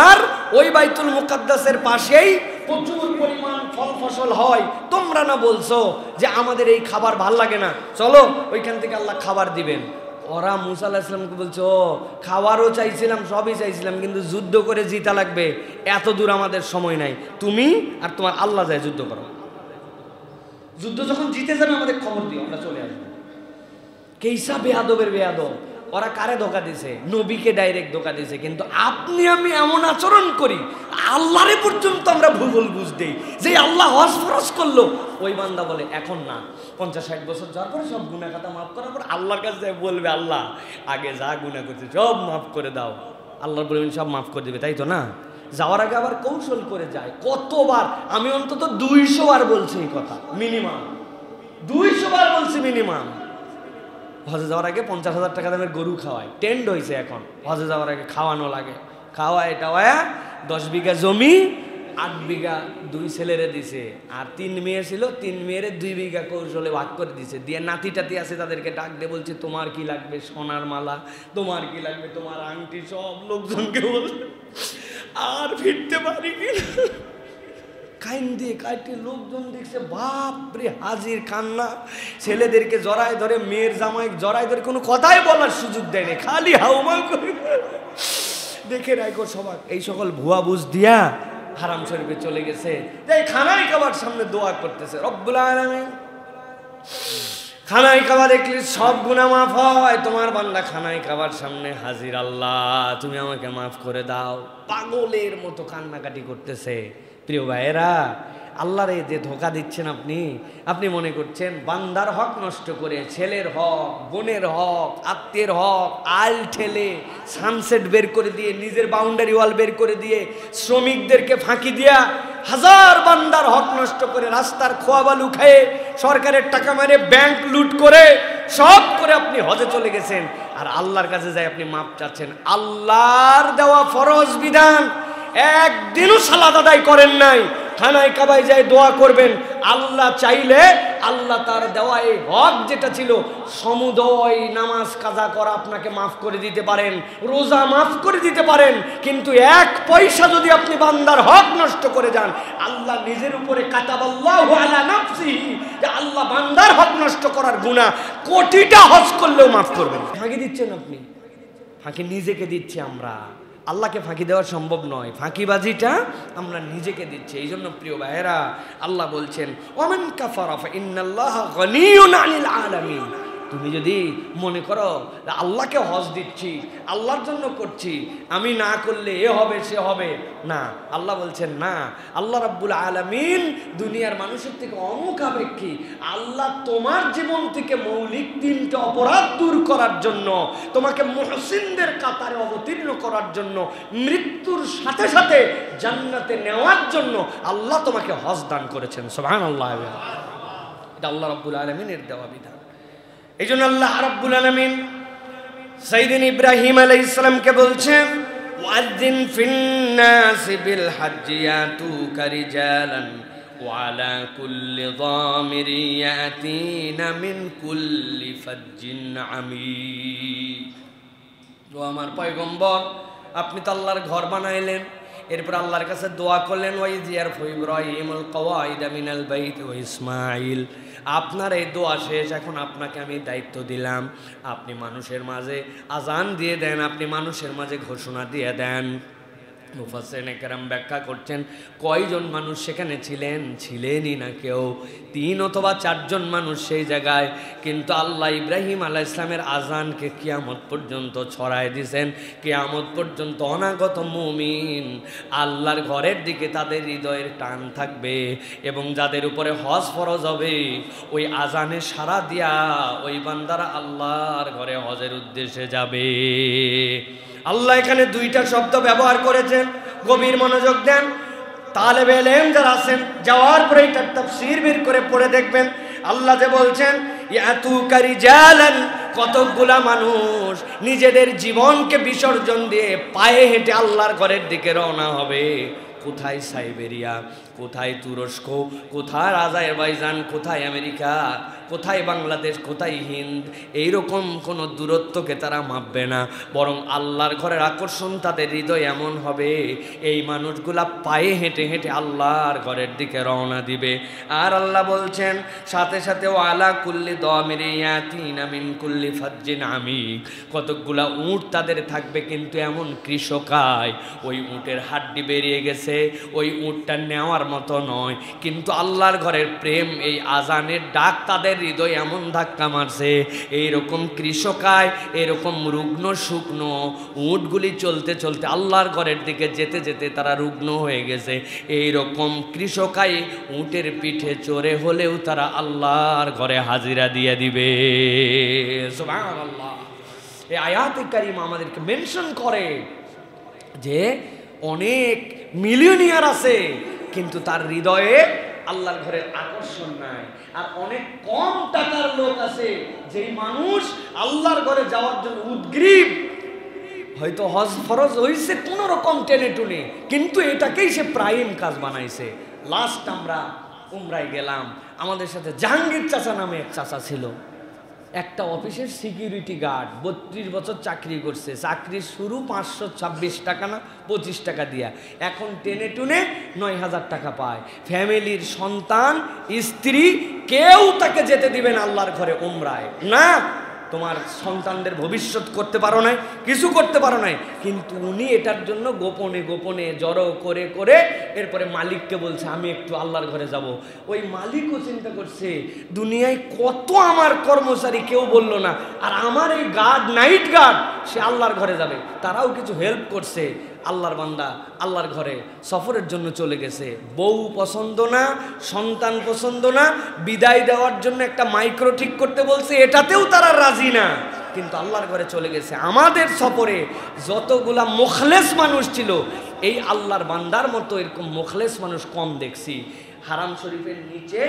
[SPEAKER 1] আর ওই বাইতুল মুকাদ্দাসের পাশেই প্রচুর পরিমাণ ফল ফসল হয়। তোমরা না বলছো যে আমাদের এই খাবার ভাল লাগে না, চলো ওইখান থেকে আল্লাহ খাবার দিবেন। ওরা মুসা আলাইহিস সালামকে বলছো খাওয়ারও চাইছিলাম, সবই চাইছিলাম, কিন্তু যুদ্ধ করে জিতা লাগবে, এত দূর আমাদের সময় নাই, তুমি আর তোমার আল্লাহ যায় যুদ্ধ করো। যুদ্ধ যখন জিতে যাবে আমাদের খবর দিও, আমরা চলে আসবো। কেইসা বেয়াদবের বেয়াদব। ওরা কারে ধোকা দিছে? নবীকে ডাইরেক্ট ধোকা দিছে। কিন্তু আপনি আমি এমন আচরণ করি, আল্লাহরে পর্যন্ত আমরা ভুল বুঝ দেই যে আল্লাহ হজ ফরজ করলো। ওই বান্দা বলে এখন না, 50-60 বছর যাওয়ার পরে সব গুনাহ খাতা মাফ করার পর আল্লাহর কাছে বলবে আল্লাহ আগে যা গুনাহ করছে সব মাফ করে দাও। আল্লাহ বলবেন সব মাফ করে দেবে, তাই তো না? যাওয়ার আগে আবার কৌশল করে যায়। কতবার আমি অন্তত 200 বার বলছি এই কথা, মিনিমাম 200 বার বলছি মিনিমাম। হজে যাওয়ার আগে 50,000 টাকা দামের গরু খাওয়ায়, টেন্ড হয়েছে এখন। হজে যাওয়ার আগে খাওয়ানো লাগে, খাওয়ায় টাওয়ায় 10 বিঘা জমি 8 বিঘা 2 ছেলেরে দিছে, আর 3 মেয়ে ছিল, 3 মেয়েরে 2 বিঘা কৌশলে ভাগ করে দিছে। দিয়ে নাতি টাতি আছে তাদেরকে ডাক দিয়ে বলছে তোমার কি লাগবে? সোনার মালা। তোমার কি লাগবে? তোমার আংটি। সব লোকজনকে বলছে আর ফিরতে পারি কিনা। কাইন দিয়ে কাইটে লোকজন দেখছে, বাপরে হাজির কান্না। ছেলেদেরকে জড়ায় ধরে, মেয়ের জামাই জড়ায় ধরে, কোনো কথাই বলার সুযোগ দেয়নি, খালি হাউমাউ করে। দেখে রাখো সবাই এই সকল ভুয়া বুঝ দিয়া হারাম শরীফে চলে গেছে, তাই খানায় খাবার সামনে দোয়া করতেছে রব্বুল আলামিন। খানায় খাবার দেখলে সব গুনাহ মাফ হয়। তোমার বান্দা খানায় খাবার সামনে হাজির, আল্লাহ তুমি আমাকে মাফ করে দাও। পাগলের মতো কান্নাকাটি করতেছে। প্রিয় ভাইয়েরা, আল্লাহরে যে ধোকা দিচ্ছেন আপনি মনে করছেন বান্দার হক নষ্ট করে, ছেলের হক, বোনের হক, আত্মীয়ের হক আল ঠেলে, সানসেট বের করে দিয়ে, নিজের বাউন্ডারি ওয়াল বের করে দিয়ে, শ্রমিকদেরকে ফাঁকি দিয়া, হাজার বান্দার হক নষ্ট করে, রাস্তার খোয়া বালু খেয়ে, সরকারের টাকা মেরে, ব্যাংক লুট করে, সব করে আপনি হজে চলে গেছেন। আর আল্লাহর কাছে যাই আপনি মাপ চাচ্ছেন। আল্লাহর দেওয়া ফরজ বিধান একদিনও সালাত আদায় করেন নাই। খানায় কাবায় যায় দোয়া করবেন, আল্লাহ চাইলে আল্লাহ তার দেওয়া এই হক যেটা ছিল, সমুদয় নামাজ কাজা করা আপনাকে মাফ করে দিতে পারেন, রোজা মাফ করে দিতে পারেন। কিন্তু 1 পয়সা যদি আপনি বান্দার হক নষ্ট করে যান, আল্লাহ নিজের উপরে কাতাবাল্লাহু আলা নাফসিহি, যে আল্লাহ বান্দার হক নষ্ট করার গুনাহ কোটিটা হজ করলেও মাফ করবেন। ফাঁকি দিচ্ছেন আপনি, ফাঁকি নিজেকে দিচ্ছি আমরা। আল্লাহকে ফাঁকি দেওয়া সম্ভব নয়, ফাঁকিবাজিটা আমরা নিজেকে দিচ্ছি। এই জন্য প্রিয় ভাইয়েরা, আল্লাহ বলছেন ওয়ামান কাফারা ফাইন্নাল্লাহা গনিয়্যুন আনিল আলামিন। তুমি যদি মনে করো আল্লাহকে হজ দিচ্ছি, আল্লাহর জন্য করছি, আমি না করলে এ হবে সে হবে না, আল্লাহ বলছেন না। আল্লাহ রাব্বুল আলামিন দুনিয়ার মানুষের থেকে অমুখাপেক্ষী। আল্লাহ তোমার জীবন থেকে মৌলিক 3টা অপরাধ দূর করার জন্য, তোমাকে মুহসিনদের কাতারে অবতীর্ণ করার জন্য, মৃত্যুর সাথে সাথে জান্নাতে নেওয়ার জন্য আল্লাহ তোমাকে হজ দান করেছেন। সুবহানাল্লাহ। এটা আল্লাহ রাব্বুল আলামিনের দেওয়া বিধান। এই জন্য আল্লাহ রাব্বুল আলামিন সাইয়েদিন ইব্রাহিম আলাইহিস সালামকে বলছেন ওয়াযিন ফিন-নাসি বিল হাজ্জি ইয়াতুকা রিজালান ওয়া আলা কুল্লি যামিরি ইয়াতিনা মিন কুল্লি ফাজ্জিন আমিক। ও আমার পয়গম্বর, আপনি তো আল্লাহর ঘর বানাইলেন, এরপর আল্লাহর কাছে দোয়া করলেন, ওয়াইয ইয়ারফু ইব্রাহিমুল কওয়াইদা মিনাল বাইত ওয়া ইসমাঈল। আপনার এই দোয়া শেষ, এখন আপনাকে আমি দায়িত্ব দিলাম, আপনি মানুষের মাঝে আজান দিয়ে দেন, আপনি মানুষের মাঝে ঘোষণা দিয়ে দেন। মুফাসসিরিনে কেরাম ব্যাখ্যা করছেন, কয়জন মানুষ সেখানে ছিলেন? ছিলেনই না কেউ, 3 অথবা 4 জন মানুষ সেই জায়গায়। কিন্তু আল্লাহ ইব্রাহিম আলাইহিস সালামের আজানকে কিয়ামত পর্যন্ত ছড়ায় দিয়েছেন। কিয়ামত পর্যন্ত অনাগত মুমিন আল্লাহর ঘরের দিকে তাদের হৃদয়ের টান থাকবে, এবং যাদের উপরে হজ ফরজ হবে ওই আজানে সাড়া দিয়া ওই বান্দারা আল্লাহর ঘরে হজের উদ্দেশ্যে যাবে। আল্লাহ এখানে 2টা শব্দ ব্যবহার করেছেন, গভীর মনোযোগ দেন। তালেবে ইলম যারা আছেন যাওয়ার পরে এটার তাফসীর বের করে পড়ে দেখবেন। আল্লাহ যে বলছেন ইয়াতুকা রিজালান, কতগুলা মানুষ নিজেদের জীবনকে বিসর্জন দিয়ে পায়ে হেঁটে আল্লাহর ঘরের দিকে রওনা হবে। কোথায় সাইবেরিয়া, কোথায় তুরস্ক, কোথায় আজারবাইজান, কোথায় আমেরিকা, কোথায় বাংলাদেশ, কোথায় হিন্দ, এইরকম কোনো দূরত্বকে তারা মাপবে না, বরং আল্লাহর ঘরের আকর্ষণ তাদের হৃদয় এমন হবে এই মানুষগুলা পায়ে হেঁটে হেঁটে আল্লাহর ঘরের দিকে রওনা দিবে। আর আল্লাহ বলছেন সাথে সাথে ওয়ালা কুল্লি দামিরি ইয়াতিনা মিন কুল্লি ফাজ্জিন আমিক, কতকগুলা উট তাদের থাকবে, কিন্তু এমন কৃষকায় ওই উটের হাড্ডি বেরিয়ে গেছে, ওই উটটা নেওয়ার মতো নয়, কিন্তু আল্লাহর ঘরের প্রেম, এই আজানের ডাক তাদের হৃদয় এমন ধাক্কা মারছে, এইরকম কৃষকায় এরকম রুগ্ন শুকনো উটগুলি চলতে চলতে আল্লাহর ঘরের দিকে যেতে যেতে তারা রুগ্ন হয়ে গেছে। এইরকম কৃষকায় উটের পিঠে চড়ে হলেও তারা আল্লাহর ঘরে হাজিরা দিয়ে দিবে। সুবহানাল্লাহ। এই আয়াতে কারিমা আমাদেরকে মেনশন করে যে অনেক মিলিয়নিয়ার আছে কিন্তু তার হৃদয়ে আল্লাহর ঘরের আকর্ষণ নাই, আর অনেক কম টাকার লোক আছে যেই মানুষ আল্লাহর ঘরে যাওয়ার জন্য উদ্গ্রীব, হয়তো হজ ফরজ হইছে কোন রকম টেনে টুনে, কিন্তু এটাকেই সে প্রাইম কাজ বানাইছে। লাস্ট আমরা উমরায় গেলাম, আমাদের সাথে জাহাঙ্গীর চাচা নামে এক চাচা ছিল, একটা অফিসের সিকিউরিটি গার্ড, 32 বছর চাকরি করছে, চাকরির শুরু 526 টাকা না 25 টাকা দিয়া, এখন টেনে টুনে 9000 টাকা পায়। ফ্যামিলির সন্তান স্ত্রী কেউ তাকে যেতে দিবেন আল্লাহর ঘরে উমরায় না, তোমার সন্তানদের ভবিষ্যৎ করতে পারো নাই, কিছু করতে পারো নাই, কিন্তু উনি এটার জন্য গোপনে গোপনে জড়ো করে করে এরপরে মালিককে বলছে আমি একটু আল্লাহর ঘরে যাব। ওই মালিকও চিন্তা করছে দুনিয়ায় কত আমার কর্মচারী, কেউ বলল না, আর আমার এই গার্ড, নাইট গার্ড, সে আল্লাহর ঘরে যাবে, তারাও কিছু হেল্প করছে। আল্লাহর বান্দা আল্লাহর ঘরে সফরের জন্য চলে গেছে, বউ পছন্দ না, সন্তান পছন্দ না, বিদায় দেওয়ার জন্য একটা মাইক্রো ঠিক করতে বলছে, এটাতেও তারা রাজি না, কিন্তু আল্লাহর ঘরে চলে গেছে। আমাদের সফরে যতগুলা মুখলেস মানুষ ছিল, এই আল্লাহর বান্দার মতো এরকম মুখলেস মানুষ কম দেখছি। হারাম শরীফের নিচে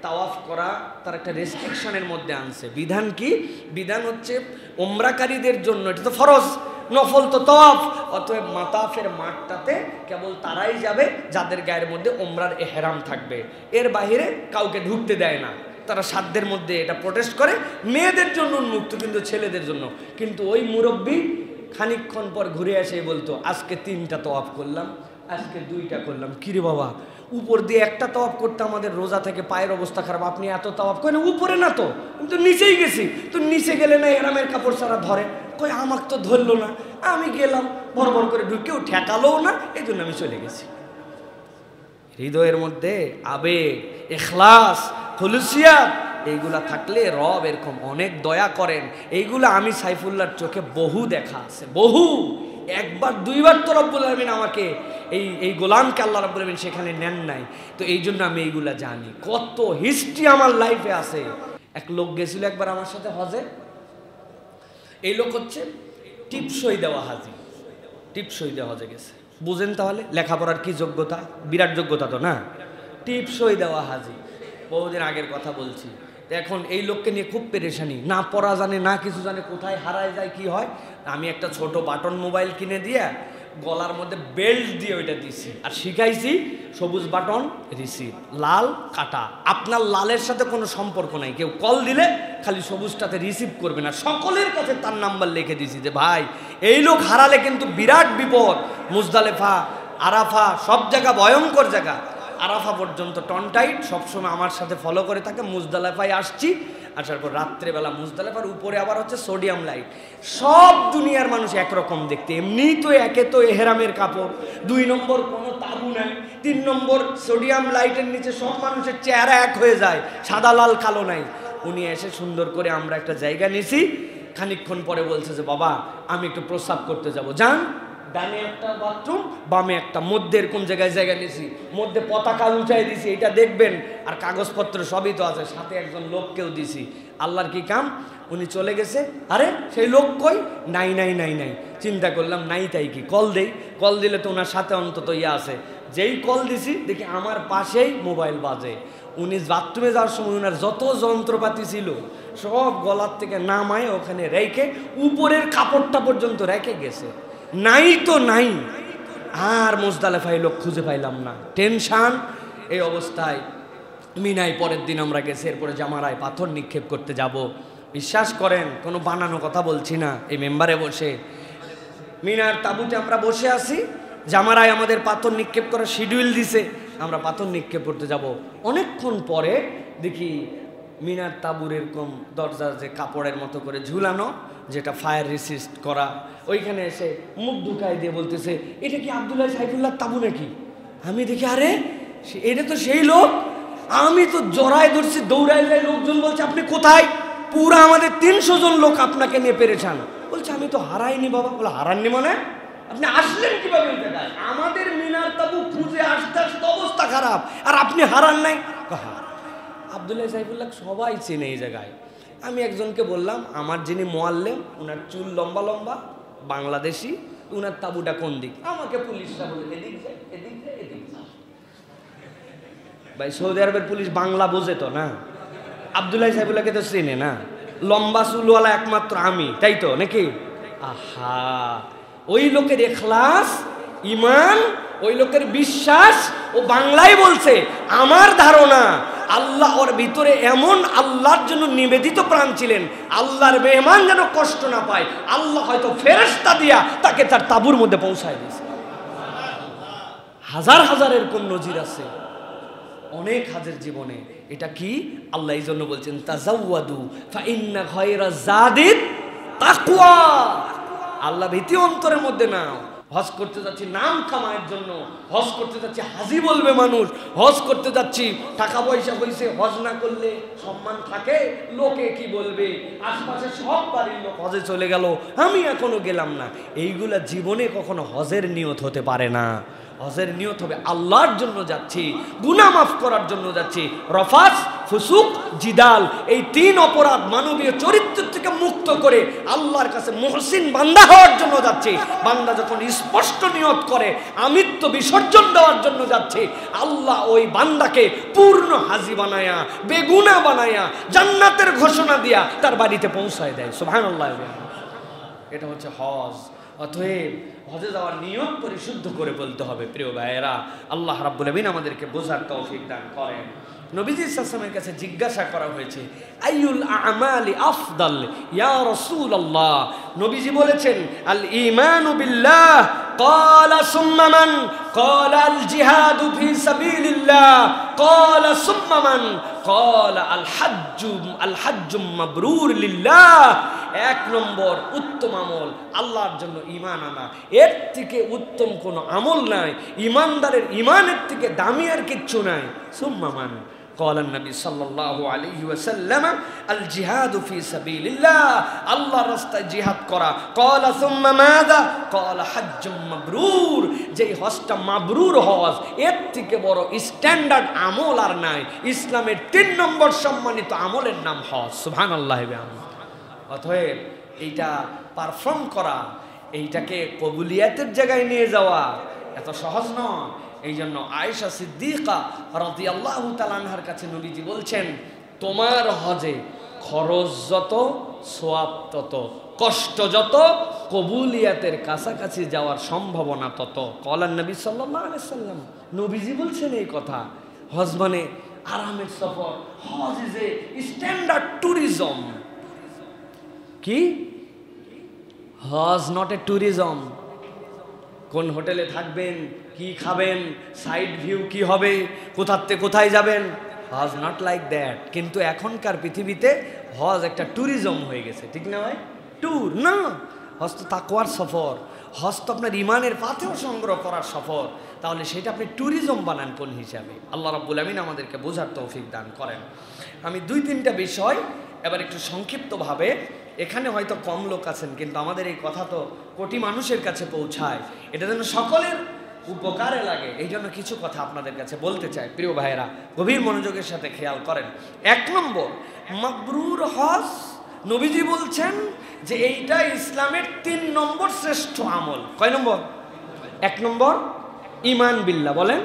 [SPEAKER 1] তাওয়াফ করা তার একটা রেস্ট্রিকশনের মধ্যে আনছে। বিধান কি? বিধান হচ্ছে উমরাকারীদের জন্য এটা তো ফরজ, নফল তো তাওয়াফ, অতএব মাতাফের মাঠটাতে কেবল তারাই যাবে যাদের গায়ের মধ্যে উমরার ইহরাম থাকবে, এর বাইরে কাউকে ঢুকতে দেয় না। তারা সাধ্যের মধ্যে এটা প্রোটেস্ট করে, মেয়েদের জন্য উন্মুক্ত, কিন্তু ছেলেদের জন্য। কিন্তু ওই মুরব্বী খানিকক্ষণ পর ঘুরে এসে বলতো আজকে 3টা তাওয়াফ করলাম, আজকে 2টা করলাম। কিরে বাবা, উপর দিয়ে একটা তাওয়াফ করতে আমাদের রোজা থেকে পায়ের অবস্থা খারাপ, আপনি এত তাওয়াফ করেন? উপরে না তো, আমি তো নিচেই গেছি। তো নিচে গেলে না এরামের কাপড় ছাড়া ধরে? কই আমাকে তো ধরলো না, আমি গেলাম, বড় করে ঢুকেও ঠেকালোও না, এই জন্য আমি চলে গেছি। হৃদয়ের মধ্যে আবেগ, ইখলাস, খুলুসিয়াত এইগুলা থাকলে রব এরকম অনেক দয়া করেন। এইগুলা আমি সাইফুল্লাহর চোখে বহু দেখা আছে, বহু, 1বার 2বার তো রব্বুল আলামিন আমাকে এই গোলামকে আল্লাহ রব্বুল আলামিন সেখানে নেন নাই, তো এই জন্য আমি এইগুলা জানি। কত হিস্ট্রি আমার লাইফে আছে। এক লোক গেছিল একবার আমার সাথে হজে, এই লোক হচ্ছে টিপসই দেওয়া হাজি, টিপসই দেওয়া হজে গেছে। বুঝেন তাহলে লেখাপড়ার কি যোগ্যতা, বিরাট যোগ্যতা তো না, টিপসই দেওয়া হাজি। বহুদিন আগের কথা বলছি। এখন এই লোককে নিয়ে খুব পেরেশানি, না পড়া জানে না কিছু জানে, কোথায় হারায় যায় কি হয়। আমি একটা ছোট বাটন মোবাইল কিনে দিয়ে গলার মধ্যে বেল্ট দিয়ে ওইটা দিছি আর শিখাইছি সবুজ বাটন রিসিভ, লাল কাটা। আপনার লালের সাথে কোনো সম্পর্ক নাই, কেউ কল দিলে খালি সবুজটাতে রিসিভ করবে না। সকলের কাছে তার নাম্বার লিখে দিছি যে ভাই এই লোক হারালে কিন্তু বিরাট বিপদ। মুজদালেফা, আরাফা সব জায়গা ভয়ঙ্কর জায়গা। আরাফা পর্যন্ত টনটাইট, সবসময় আমার সাথে ফলো করে থাকে। মুজদালেফায় আসছি, আসার পর রাত্রেবেলা মুজদালেফার উপরে আবার হচ্ছে সোডিয়াম লাইট। সব দুনিয়ার মানুষ একরকম দেখতে, এমনিই তো একে তো এহরামের কাপড়, 2 নম্বর কোনো তাবু নাই, 3 নম্বর সোডিয়াম লাইটের নিচে সব মানুষের চেহারা এক হয়ে যায়, সাদা লাল কালো নাই। উনি এসে সুন্দর করে আমরা একটা জায়গা নিয়েছি, খানিকক্ষণ পরে বলছে যে বাবা আমি একটু প্রস্রাব করতে যাব। যান, ডানে একটা বাথরুম, বামে একটা, মধ্যে এরকম জায়গায় জায়গা নিয়েছি, মধ্যে পতাকা উঁচাই দিছি, এটা দেখবেন, আর কাগজপত্র সবই তো আছে, সাথে একজন লোককেও দিছি। আল্লাহর কি কাম, উনি চলে গেছে। আরে সেই লোক কই? নাই নাই নাই নাই। চিন্তা করলাম নাই তাই কি, কল দেই, কল দিলে তো ওনার সাথে অন্তত ইয়ে আছে। যেই কল দিছি দেখি আমার পাশেই মোবাইল বাজে। উনি বাথরুমে যাওয়ার সময় ওনার যত যন্ত্রপাতি ছিল সব গলার থেকে নামায় ওখানে রেখে উপরের কাপড়টা পর্যন্ত রেখে গেছে। নাই তো নাই। আর মুজদালেফায় লোক খুঁজে পাইলাম না, টেনশন। এই অবস্থায় মিনায় পরের দিন আমরা গেছি, এরপরে জামারায় পাথর নিক্ষেপ করতে যাব। বিশ্বাস করেন কোনো বানানো কথা বলছি না, এই মেম্বারে বসে মিনার তাঁবুতে আমরা বসে আছি, জামারায় আমাদের পাথর নিক্ষেপ করার শিডিউল দিছে, আমরা পাথর নিক্ষেপ করতে যাব। অনেকক্ষণ পরে দেখি মিনার তাঁবুর এরকম দরজা যে কাপড়ের মতো করে ঝুলানো, যেটা ফায়ার রেসিস্ট করা, ওইখানে এসে মুখ ঢুকাই দিয়ে বলতেছে এটা কি আব্দুল্লাহ সাইফুল্লাহ তাঁবু নাকি? আমি দেখি আরে এটা তো সেই লোক। আমি তো জড়ায় ধরছি, দৌড়াই যাই, লোকজন বলছে আপনি কোথায়? পুরো আমাদের 300 জন লোক আপনাকে নিয়ে পেরেছান। বলছে আমি তো হারাইনি বাবা। বলে হারাননি মানে? আপনি আসলেন কিভাবে এই জায়গায়? আমাদের মিনার তাবু খুঁজে আসতে আসতে অবস্থা খারাপ, আর আপনি হারান নাই? আব্দুল্লাহ সাইফুল্লাহ সবাই চেনে এই জায়গায়। আমি একজনকে বললাম আমার যিনি মোয়াল্লেম, ওনার চুল লম্বা লম্বা, বাংলাদেশি, ওনার তাবুটা কোন দিক? আমাকে পুলিশরা বলে এদিক যায়, এদিক যায়, এদিক যায়। ভাই সৌদি আরবের পুলিশ বাংলা বোঝে তো না? আব্দুল্লাহ সাইফুল্লাহকে তো চেনে না, লম্বা চুলওয়ালা একমাত্র আমি, তাই তো নাকি? আহা, ওই লোকের ইখলাস, ঈমান, ওই লোকের বিশ্বাস, ও বাংলায় বলছে। আমার ধারণা আল্লাহ ওর ভিতরে এমন আল্লাহর জন্য নিবেদিত প্রাণ ছিলেন, আল্লাহর মেহমান যেন কষ্ট না পায়, আল্লাহ হয়তো ফেরেশতা দিয়া তাকে তার তাঁবুর মধ্যে পৌঁছায় দিয়েছে। হাজার হাজারের কোন নজির আছে অনেক হাজার জীবনে। এটা কি আল্লাহ এই জন্য বলছেন তাজাওয়াদু ফাইন্না খায়রা যাদিত তাকওয়া। আল্লাহ ভীতি অন্তরের মধ্যে নাও। হজ করতে যাচ্ছি নাম কামানোর জন্য, হজ করতে যাচ্ছি হাজি বলবে মানুষ, হজ করতে যাচ্ছি টাকা পয়সা হয়েছে, হজ না করলে সম্মান থাকে, লোকে কি বলবে, আশপাশে সব বাড়ির লোক হজে চলে গেল, আমি এখনো গেলাম না। এইগুলা জীবনে কখনো হজের নিয়ত হতে পারে না। হজের নিয়ত হবে আল্লাহর জন্য যাচ্ছি, গুনাহ মাফ করার জন্য যাচ্ছি। রফাস, ফুসুক, জিদাল, এই 3 অপরাধ মানবীয় চরিত্র থেকে মুক্ত করে আল্লাহর কাছে মুহসিন বান্দা হওয়ার জন্য যাচ্ছি। বান্দা যখন স্পষ্ট নিয়ত করে আমিত্ব বিসর্জন দেওয়ার জন্য যাচ্ছে, আল্লাহ ওই বান্দাকে পূর্ণ হাজি বানায়া, বেগুনা বানায়া, জান্নাতের ঘোষণা দিয়া তার বাড়িতে পৌঁছায় দেয়। সুবহানাল্লাহ। এটা হচ্ছে হজ। অতএব হজে যাওয়ার নিয়ত পরিশুদ্ধ করে বলতে হবে। প্রিয় ভাইয়েরা, আল্লাহ রাব্বুল আমিন আমাদেরকে বোঝার তৌফিক দান করেন। নবীজি সাল্লাল্লাহু আলাইহি ওয়াসাল্লামের কাছে জিজ্ঞাসা করা হয়েছে আইয়ুল আমালি আফদাল ইয়া রাসূলুল্লাহ। নবীজি বলেছেন আল ঈমানু বিল্লাহ। ক্বালা সুম্মা মান? ক্বালা আল জিহাদু ফি সাবিলিল্লাহ। ক্বালা সুম্মা মান? ক্বালা আল হাজ্জু মাবরুর লিল্লাহ। 1 নম্বর উত্তম আমল আল্লাহর জন্য ঈমান আনা। এর থেকে উত্তম কোনো আমল নাই, ঈমানদারের ঈমানের থেকে দামি আর কিচ্ছু নাই। সুম্মা মান? قال النبي صلى الله عليه وسلم الجهاد في سبيل الله। আল্লাহর রাস্তায় জিহাদ করা। قال ثم ماذا؟ قال حج مبرور। যেই হজটা মাবরুর হজ, এর থেকে বড় স্ট্যান্ডার্ড আমল আর নাই। ইসলামের 3 নম্বর সম্মানিত আমলের নাম হজ। সুবহানাল্লাহ। অতএব এইটা পারফর্ম করা, এইটাকে কবুলিয়াতের জায়গায় নিয়ে যাওয়া এত সহজ নয়। এই জন্য আয়েশা সিদ্দিকা রাদিয়াল্লাহু তাআলা আনহার কাছে নবীজি বলছেন তোমার হজে খরচ যত সওয়াব তত, কষ্ট যত, কবুলিয়াতের কাছাকাছি যাওয়ার সম্ভাবনা তত। কলান নবী সাল্লাল্লাহু আলাইহি সাল্লাম, নবীজি বলছেন এই কথা। হজ মানে আরামের সফর। হজ ইজ এ স্ট্যান্ডার্ড ট্যুরিজম। কি? হজ নট এ ট্যুরিজম। কোন হোটেলে থাকবেন, কি খাবেন, সাইড ভিউ কি হবে, কোথাতে কোথায় যাবেন, হজ নট লাইক দ্যাট। কিন্তু এখনকার পৃথিবীতে হজ একটা ট্যুরিজম হয়ে গেছে, ঠিক না ভাই? ট্যুর না, হজ তো তাকওয়ার সফর। হজ তো আপনার ইমানের পাথেও সংগ্রহ করার সফর। তাহলে সেটা আপনি ট্যুরিজম বানান কোন হিসাবে? আল্লাহ রাব্বুল আমিন আমাদেরকে বোঝার তৌফিক দান করেন। আমি 2-3টা বিষয় এবার একটু সংক্ষিপ্তভাবে, এখানে হয়তো কম লোক আছেন, কিন্তু আমাদের এই কথা তো কোটি মানুষের কাছে পৌঁছায়, এটা যেন সকলের উপকারে লাগে, এই জন্য কিছু কথা আপনাদের কাছে বলতে চাই। প্রিয় ভাইয়েরা, গভীর মনোযোগের সাথে খেয়াল করেন। 1 নম্বর, মাবরুর হজ। নবীজি বলছেন যে এইটা ইসলামের 3 নম্বর শ্রেষ্ঠ আমল। কয় নম্বর? 1 নম্বর ঈমান বিল্লাহ, বলেন।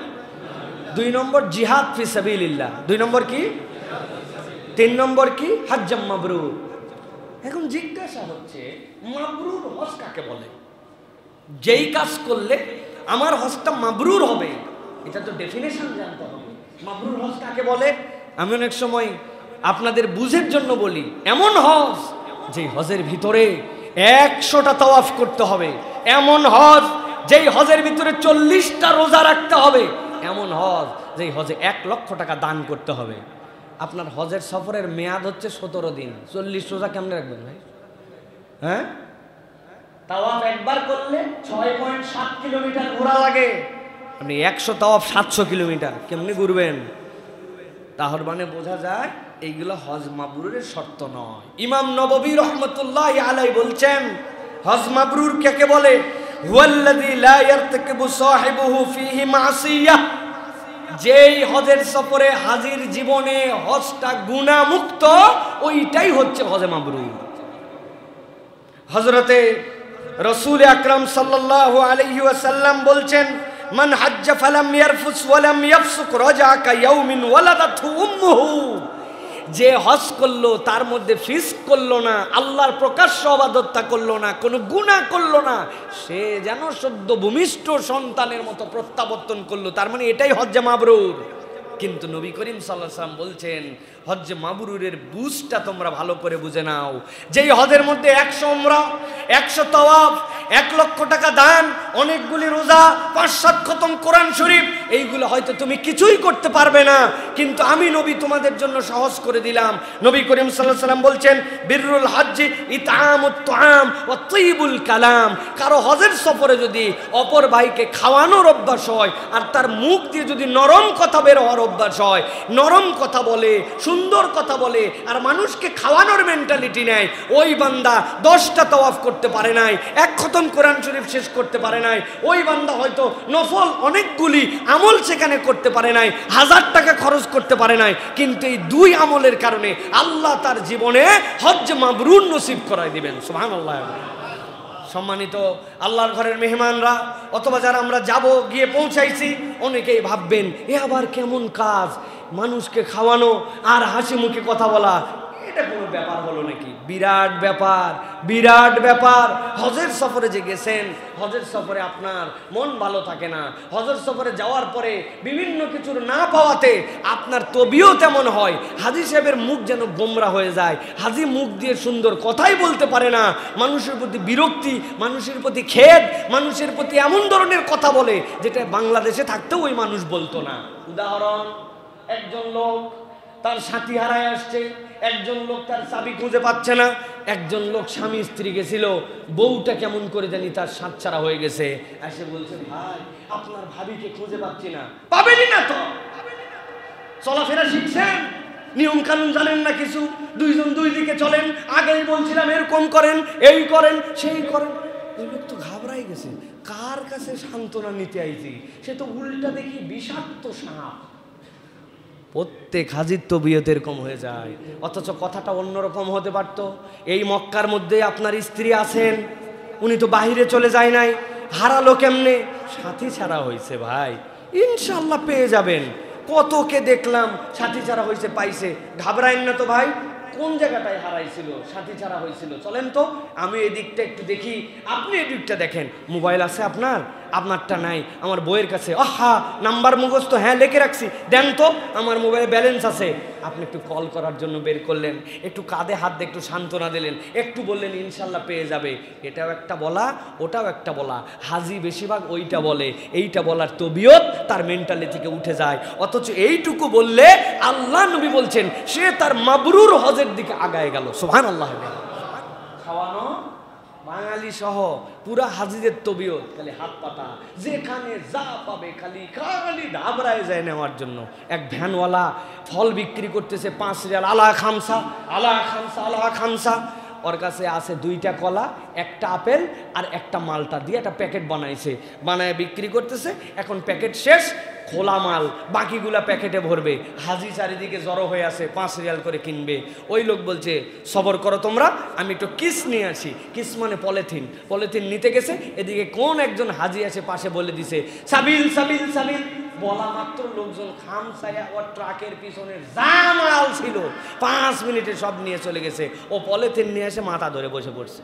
[SPEAKER 1] 2 নম্বর জিহাদ ফি সাবিলিল্লাহ। 2 নম্বর কি? 3 নম্বর কি? হজ্জাম মাবরুর। এখন জিজ্ঞাসা হচ্ছে, মাবরুর হজ কাকে বলে? যেই কাজ করলে আমার হজটা মাবরুর হবে, এটা তো ডেফিনেশন জানতে হবে। মাবরুর হজ কাকে বলে? আমি অনেক সময় আপনাদের বুঝের জন্য বলি, এমন হজ যে হজের ভিতরে 100টা তাওয়াফ করতে হবে, এমন হজ যেই হজের ভিতরে 40টা রোজা রাখতে হবে, এমন হজ যেই হজে 1 লক্ষ টাকা দান করতে হবে। আপনার হজের সফরের মেয়াদ হচ্ছে 17 দিন। 40 রোজা কেমনে রাখবেন ভাই? হ্যাঁ, তাওয়াফ একবার করলে 6.7 কিলোমিটার ঘোরা লাগে। আপনি 100 তাওয়াফ 700 কিলোমিটার কেমনে ঘুরবেন? তাহলে মানে বোঝা যায় এইগুলো হজ মাবরুরের শর্ত নয়। ইমাম নববী রহমতুল্লাহি আলাইহি বলছেন, হজ মাবরুর কাকে বলে? হুয়াল্লাযী লা ইয়ারতাকিবু সাহিবুহু ফীহি মাসিয়াহ। যেই হজের সফরে হাজির জীবনে হজটা গুনাহ মুক্ত, ওইটাই হচ্ছে হজে মাবরুর। হযরতে রাসূল আকরাম সাল্লাল্লাহু আলাইহি ওয়াসাল্লাম বলছেন, মান হাজ্জা ফালাম ইয়ারফুস ওয়ালাম ইয়াফসুক রাজা কা ইয়াউমিন ওয়ালাদাতহু উম্মুহু। যে হজ করলো, তার মধ্যে ফিস্ক করলো না, আল্লাহর প্রকাশ্য ইবাদতটা করলো না, কোনো গুনাহ করলো না, সে যেন সদ্য ভূমিষ্ঠ সন্তানের মতো প্রত্যাবর্তন করলো। তার মানে এটাই হজ্জে মাবরুর। কিন্তু নবী করিম সাল্লাল্লাহু আলাইহি ওয়াসাল্লাম বলছেন, হজ্জে মাবরুরের বুঝটা তোমরা ভালো করে বুঝে নাও। যেই হজের মধ্যে 100 উমরা, 100 তাওয়াফ, 1 লক্ষ টাকা দান, অনেকগুলি রোজা, 5-7 খতম কোরআন শরীফ, এইগুলো হয়তো তুমি কিছুই করতে পারবে না, কিন্তু আমি নবী তোমাদের জন্য সহজ করে দিলাম। নবী করিম সাল্লাল্লাহু আলাইহি ওয়াসাল্লাম বলছেন, বিররুল হজ্জি ইতআমুত তুআম ওয়া তাইয়িবুল কালাম। কারো হজের সফরে যদি অপর ভাইকে খাওয়ানোর অভ্যাস হয়, আর তার মুখ দিয়ে যদি নরম কথা বের হওয়ার অভ্যাস হয়, নরম কথা বলে, সুন্দর কথা বলে, আর মানুষকে খাওয়ানোর মেন্টালিটি নেয়, ওই বান্দা 10টা তাওয়াফ করতে পারে নাই, 1 খতম কোরআন শরীফ শেষ করতে পারে নাই, ওই বান্দা হয়তো নফল অনেকগুলি আমল সেখানে করতে পারে নাই, 1000 টাকা খরচ করতে পারে নাই, কিন্তু এই 2 আমলের কারণে আল্লাহ তার জীবনে হজ্জ মাবরুর নসিব করায় দিবেন। সুবহানাল্লাহ। সম্মানিত আল্লাহর ঘরের মেহমানরা, অথবা যারা আমরা যাব, গিয়ে পৌঁছাইছি, অনেকেই ভাববেন এ আবার কেমন কাজ, মানুষকে খাওয়ানো আর হাসি মুখে কথা বলা, এটা কোনো ব্যাপার হলো নাকি? বিরাট ব্যাপার, বিরাট ব্যাপার। হজের সফরে যে গেছেন, হজের সফরে আপনার মন ভালো থাকে না, হজের সফরে যাওয়ার পরে বিভিন্ন কিছুর না পাওয়াতে আপনার তবিও তেমন হয়, হাজী সাহেবের মুখ যেন গোমরা হয়ে যায়, হাজী মুখ দিয়ে সুন্দর কথাই বলতে পারে না, মানুষের প্রতি বিরক্তি, মানুষের প্রতি খেদ, মানুষের প্রতি এমন ধরনের কথা বলে যেটা বাংলাদেশে থাকতেও ওই মানুষ বলতো না। উদাহরণ, একজন লোক তার সাথী হারায় আসছে, একজন লোক তার চাবি খুঁজে পাচ্ছে না, একজন লোক স্বামী স্ত্রী গেছিল, বউটা কেমন করে জানি তার সাতছাড়া হয়ে গেছে, এসে বলছে, ভাই আপনার ভাবিকে খুঁজে পাচ্ছি না। পাবেনই না তো, চলাফেরা শিখছেন, নিয়ম কানুন জানেন না কিছু, 2 জন 2 দিকে চলেন, আগেই বলছিলাম এরকম করেন, এই করেন, সেই করেন। ওই লোক তো ঘাবড়াই গেছে, কার কাছে সান্ত্বনা নিতে আইছি, সে তো উল্টা দেখি বিষাক্ত সাপ। প্রত্যেক হাজির তো বিয়েতে এরকম হয়ে যায়, অথচ কথাটা অন্যরকম হতে পারতো। এই মক্কার মধ্যে আপনার স্ত্রী আছেন, উনি তো বাহিরে চলে যায় নাই, হারালো কেমনে? সাথী ছাড়া হয়েছে ভাই, ইনশাল্লাহ পেয়ে যাবেন। কতকে দেখলাম সাথী ছাড়া হয়েছে, পাইছে, ঘাবড়াইন না তো ভাই, কোন জায়গাটায় হারাইছিল, সাথী ছাড়া হয়েছিল। চলেন তো আমি এদিকটা একটু দেখি, আপনি এদিকটা দেখেন। মোবাইল আছে আপনার? আপনারটা নাই, আমার বইয়ের কাছে। আহা, নাম্বার মুখস্থ, হ্যাঁ লিখে রাখছি, দেন তো, আমার মোবাইলে ব্যালেন্স আছে। আপনি একটু কল করার জন্য বের করলেন, একটু কাঁধে হাত দিয়ে একটু সান্ত্বনা দিলেন, একটু বললেন ইনশাল্লাহ পেয়ে যাবে। এটাও একটা বলা, ওটাও একটা বলা। হাজি বেশিরভাগ ওইটা বলে, এইটা বলার তবিয়ত তার মেন্টালি থেকে উঠে যায়। অথচ এইটুকু বললে আল্লাহ নবী বলছেন সে তার মাবরুর হজের দিকে আগায় গেল। সুবহানাল্লাহ। খাওয়ানো বাঙালি সহ পুরা হাজিদের তবিয়ত খালি হাত পাতা, যেখানে যা পাবে খালি খালি ধাবড়ায় যায় নেওয়ার জন্য। এক ভ্যানওয়ালা ফল বিক্রি করতেছে 5 রিয়াল, আলা খামসা আলা খামসা আলা খামসা। ওর কাছে আছে 2টা কলা, একটা আপেল আর একটা মালটা দিয়ে একটা প্যাকেট বানাইছে, বানায় বিক্রি করতেছে। এখন প্যাকেট শেষ, খোলা মাল বাকিগুলা প্যাকেটে ভরবে। হাজি চারিদিকে জড়ো হয়ে আছে, 5 রিয়াল করে কিনবে। ওই লোক বলছে সবর করো তোমরা, আমি একটু কিস নিয়ে আসি। কিস মানে পলিথিন। পলিথিন নিতে গেছে, এদিকে কোন একজন হাজি আছে পাশে বলে দিছে সাবিল সাবিল সাবিল। বলা মাত্র লোকজন খামসায়া ও ট্রাকের পিছনে যা মাল ছিল 5 মিনিটে সব নিয়ে চলে গেছে। ও পলিথিন নিয়ে এসে মাথা ধরে বসে পড়ছে,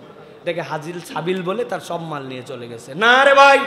[SPEAKER 1] দেখে হাজিল সাবিল বলে তার সব মাল নিয়ে চলে গেছে। না রে ভাই,